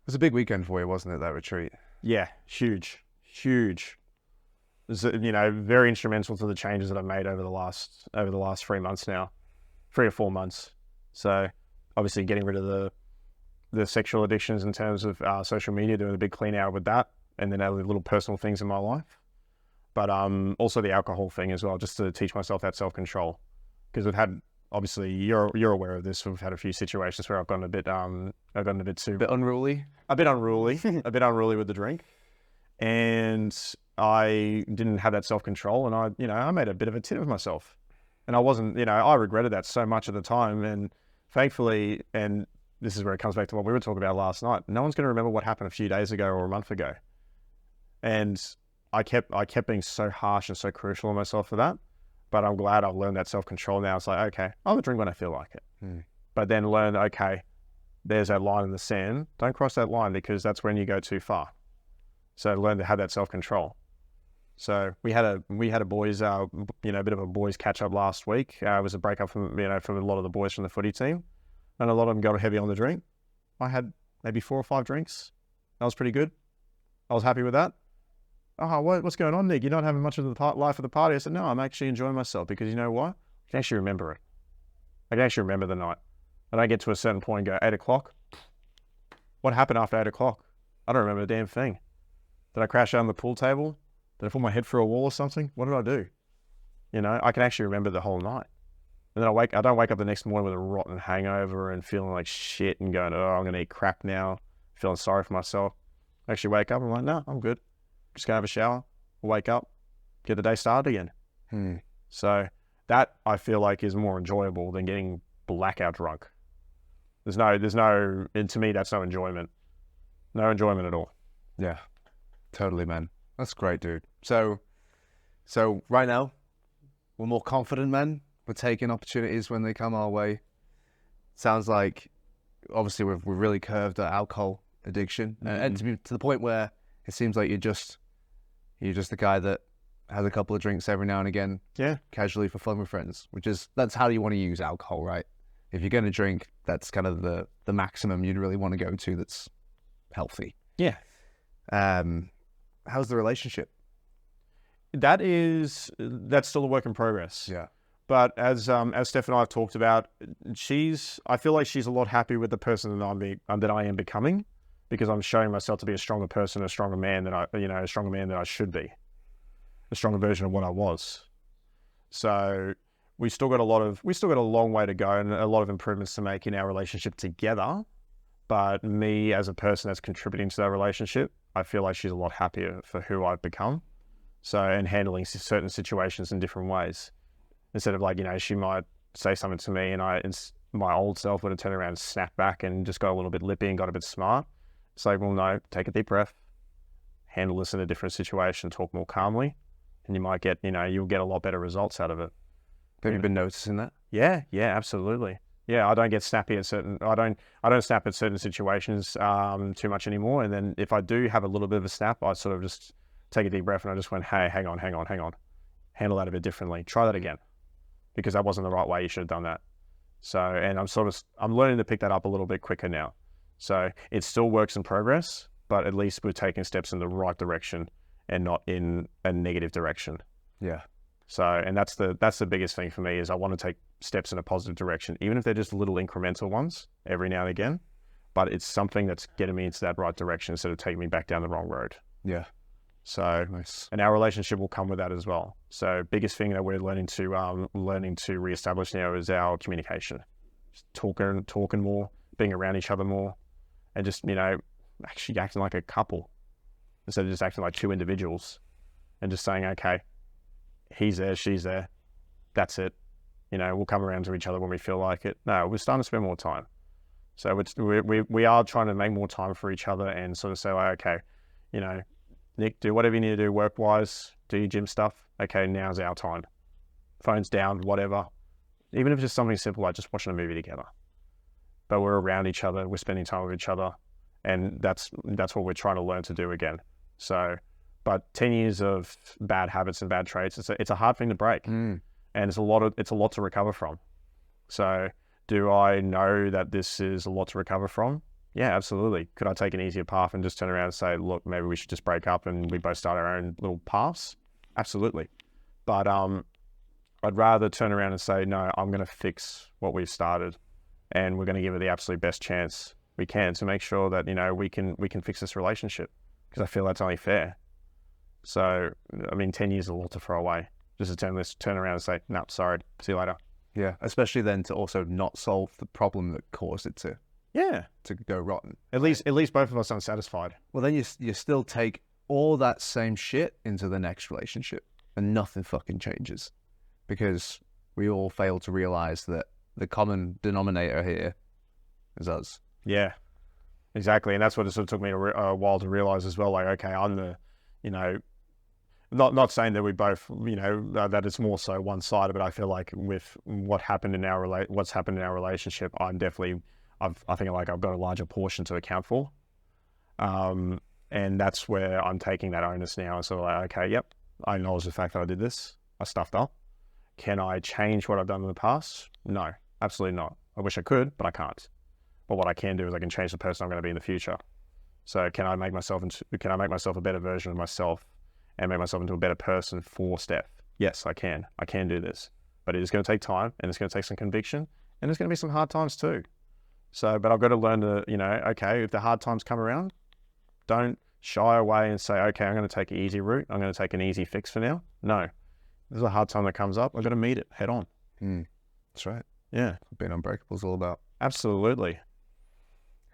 was a big weekend for you, wasn't it, that retreat? Yeah, huge. It was, very instrumental to the changes that I've made over the last 3 months now, 3 or 4 months. So obviously getting rid of the sexual addictions in terms of social media, doing a big clean out with that, and then other little personal things in my life. But also the alcohol thing as well, just to teach myself that self-control. Because we've had, obviously, you're aware of this. We've had a few situations where I've gotten a bit Unruly? a bit unruly with the drink, and I didn't have that self-control, and I made a bit of a tit of myself, and I wasn't, I regretted that so much at the time, and thankfully, and this is where it comes back to what we were talking about last night. No one's going to remember what happened a few days ago or a month ago, and I kept being so harsh and so crucial on myself for that. But I'm glad I've learned that self-control now. It's like, okay, I'll drink when I feel like it. But then learn, okay, there's that line in the sand. Don't cross that line, because that's when you go too far. So learn to have that self-control. So we had a boys, a bit of a boys catch up last week. It was a breakup from a lot of the boys from the footy team, and a lot of them got heavy on the drink. I had maybe 4 or 5 drinks. That was pretty good. I was happy with that. Oh, what's going on, Nick? You're not having much of the life of the party. I said, no, I'm actually enjoying myself, because you know what? I can actually remember it. I can actually remember the night. And I get to a certain point and go, 8 o'clock? What happened after 8 o'clock? I don't remember a damn thing. Did I crash out on the pool table? Did I put my head through a wall or something? What did I do? I can actually remember the whole night. And then I don't wake up the next morning with a rotten hangover and feeling like shit and going, oh, I'm going to eat crap now, feeling sorry for myself. I actually wake up and I'm like, no, I'm good. Just gonna have a shower, wake up, get the day started again. So that, I feel like, is more enjoyable than getting blackout drunk. There's no, and to me, that's no enjoyment. No enjoyment at all. Yeah, totally, man. That's great, dude. So right now, we're more confident, man. We're taking opportunities when they come our way. Sounds like, obviously, we've really curved our alcohol addiction, and to the point where it seems like you're just the guy that has a couple of drinks every now and again, casually for fun with friends, that's how you want to use alcohol, right? If you're going to drink, that's kind of the maximum you'd really want to go to that's healthy. Yeah. How's the relationship? That's still a work in progress. Yeah. But as Steph and I have talked about, I feel like she's a lot happier with the person that I am becoming, because I'm showing myself to be a stronger person, a stronger man than I should be, a stronger version of what I was. So we still got a long way to go and a lot of improvements to make in our relationship together. But me as a person that's contributing to that relationship, I feel like she's a lot happier for who I've become. So, and handling certain situations in different ways, instead of she might say something to me and my old self would have turned around and snapped back and just got a little bit lippy and got a bit smart. It's like, well, no, take a deep breath, handle this in a different situation, talk more calmly, and you might get, you'll get a lot better results out of it. Have you been noticing that? Yeah, absolutely. Yeah, I don't get snappy at I don't snap at certain situations too much anymore. And then if I do have a little bit of a snap, I sort of just take a deep breath and I just went, hey, hang on. Handle that a bit differently. Try that again, because that wasn't the right way. You should have done that. So, and I'm learning to pick that up a little bit quicker now. So it still works in progress, but at least we're taking steps in the right direction and not in a negative direction. Yeah. So, and that's the biggest thing for me, is I want to take steps in a positive direction, even if they're just little incremental ones every now and again, but it's something that's getting me into that right direction instead of taking me back down the wrong road. Yeah. So, nice. And our relationship will come with that as well. So biggest thing that we're learning to reestablish now is our communication. Just talking more, being around each other more, and just, actually acting like a couple instead of just acting like two individuals, and just saying, okay, he's there, she's there, that's it. We'll come around to each other when we feel like it. No, we're starting to spend more time. So we are trying to make more time for each other and sort of say, like, okay, Nick, do whatever you need to do work-wise, do your gym stuff. Okay, now's our time. Phone's down, whatever. Even if it's just something simple like just watching a movie together. But we're around each other, we're spending time with each other, and that's what we're trying to learn to do again. So, but 10 years of bad habits and bad traits, it's a hard thing to break. and it's a lot to recover from. So do I know that this is a lot to recover from? Yeah, absolutely. Could I take an easier path and just turn around and say, look, maybe we should just break up and we both start our own little paths? Absolutely. But I'd rather turn around and say, no, I'm going to fix what we've started, and we're going to give it the absolute best chance we can to make sure that, we can fix this relationship, because I feel that's only fair. So, 10 years is a lot to throw away. Just to turn around and say, no, sorry, see you later. Yeah, especially then to also not solve the problem that caused it to go rotten. At least both of us unsatisfied. Well, then you still take all that same shit into the next relationship, and nothing fucking changes, because we all fail to realize that the common denominator here is us. Yeah, exactly. And that's what it sort of took me a while to realize as well. Like, okay, I'm the, not saying that we both, that it's more so one-sided, but I feel like with what's happened in our relationship, I think I've got a larger portion to account for. And that's where I'm taking that onus now. And so like, okay, yep, I acknowledge the fact that I did this. I stuffed up. Can I change what I've done in the past? No, absolutely not. I wish I could, but I can't. But what I can do is I can change the person I'm going to be in the future. So can I make myself a better version of myself and make myself into a better person for Steph? Yes, I can. I can do this. But it is going to take time, and it's going to take some conviction, and there's going to be some hard times too. So, but I've got to learn to, okay, if the hard times come around, don't shy away and say, okay, I'm going to take an easy route. I'm going to take an easy fix for now. No. There's a hard time that comes up. I've got to meet it head on. That's right. Yeah. Being Unbreakable is all about. Absolutely.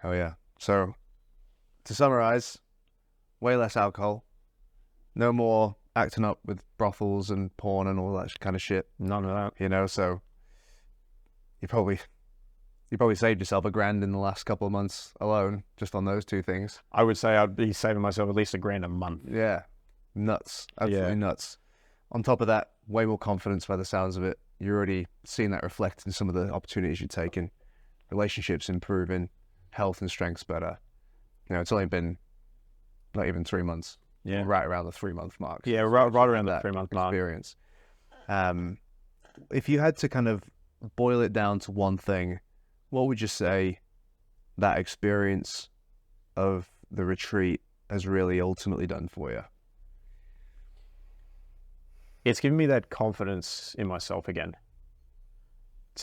Oh, yeah. So, to summarize, way less alcohol, no more acting up with brothels and porn and all that kind of shit. None of that. So you probably saved yourself $1,000 in the last couple of months alone, just on those two things. I would say I'd be saving myself at least $1,000 a month. Yeah. Nuts. Absolutely nuts. On top of that, way more confidence by the sounds of it. You're already seeing that reflect in some of the opportunities you're taking. Relationships improving, health and strength's better. It's only been not even 3 months. Yeah. Right around the 3-month mark. Yeah, right around that 3-month mark. Experience. If you had to kind of boil it down to one thing, what would you say that experience of the retreat has really ultimately done for you? It's given me that confidence in myself again.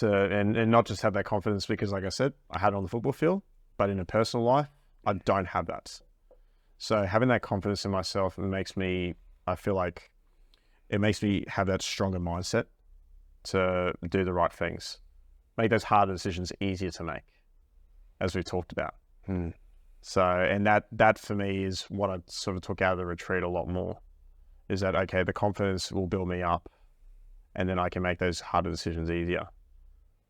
And not just have that confidence because, like I said, I had it on the football field, but in a personal life, I don't have that. So having that confidence in myself makes me have that stronger mindset to do the right things, make those harder decisions easier to make, as we talked about. So, and that for me is what I sort of took out of the retreat a lot more, is that, okay, the confidence will build me up and then I can make those harder decisions easier.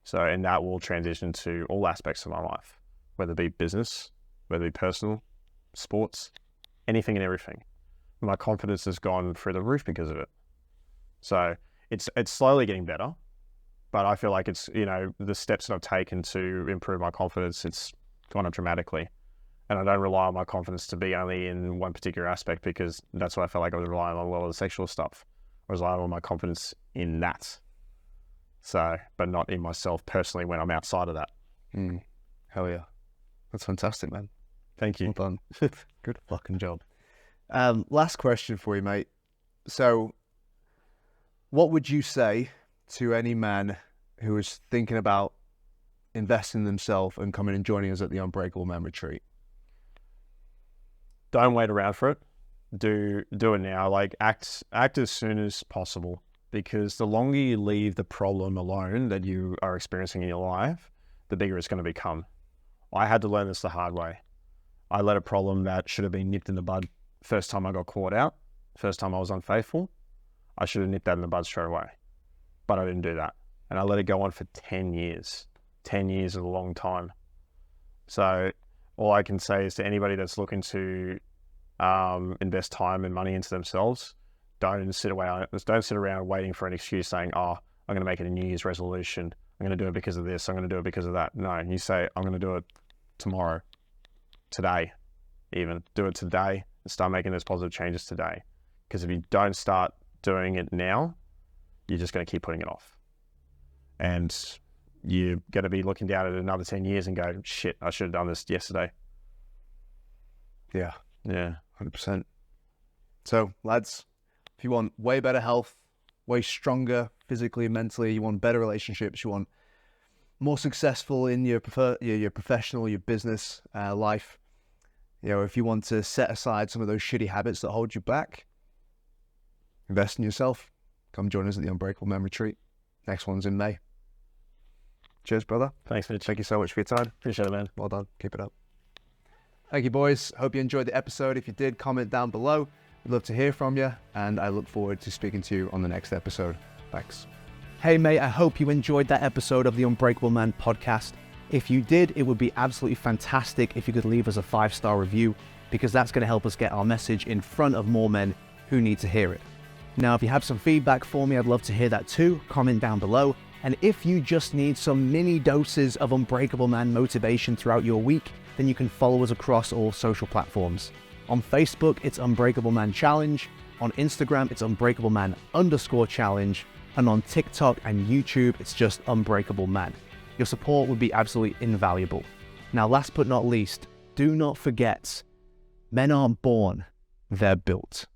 So, and that will transition to all aspects of my life, whether it be business, whether it be personal, sports, anything and everything. My confidence has gone through the roof because of it. So it's slowly getting better, but I feel like it's, the steps that I've taken to improve my confidence, it's gone up dramatically. And I don't rely on my confidence to be only in one particular aspect, because that's what I felt like I was relying on a lot of the sexual stuff. I was relying on my confidence in that. So, but not in myself personally when I'm outside of that. Hell yeah. That's fantastic, man. Thank you. Well done. Good fucking job. Last question for you, mate. So, what would you say to any man who is thinking about investing in themselves and coming and joining us at the Unbreakable Man Retreat? Don't wait around for it. Do it now. Like, act as soon as possible, because the longer you leave the problem alone that you are experiencing in your life, the bigger it's going to become. I had to learn this the hard way. I let a problem that should have been nipped in the bud first time I got caught out, first time I was unfaithful. I should have nipped that in the bud straight away, but I didn't do that. And I let it go on for 10 years. 10 years is a long time. So all I can say is to anybody that's looking to invest time and money into themselves, don't sit around waiting for an excuse saying, oh, I'm going to make it a New Year's resolution. I'm going to do it because of this. I'm going to do it because of that. No, you say, I'm going to do it tomorrow, today, even. Do it today and start making those positive changes today. Because if you don't start doing it now, you're just going to keep putting it off. And you're going to be looking down at another 10 years and go, shit, I should have done this yesterday. Yeah. Yeah. 100%. So, lads, if you want way better health, way stronger physically and mentally, you want better relationships, you want more successful in your professional, your business life, if you want to set aside some of those shitty habits that hold you back, invest in yourself. Come join us at the Unbreakable Man Retreat. Next one's in May. Cheers, brother. Thanks, Mitch. Thank you so much for your time. Appreciate it, man. Well done. Keep it up. Thank you, boys. Hope you enjoyed the episode. If you did, comment down below. We'd love to hear from you, and I look forward to speaking to you on the next episode. Thanks. Hey, mate, I hope you enjoyed that episode of the Unbreakable Man podcast. If you did, it would be absolutely fantastic if you could leave us a 5-star review, because that's going to help us get our message in front of more men who need to hear it. Now, if you have some feedback for me, I'd love to hear that too. Comment down below. And if you just need some mini doses of Unbreakable Man motivation throughout your week, then you can follow us across all social platforms. On Facebook, it's Unbreakable Man Challenge. On Instagram, it's Unbreakable Man_challenge. And on TikTok and YouTube, it's just Unbreakable Man. Your support would be absolutely invaluable. Now, last but not least, do not forget, men aren't born, they're built.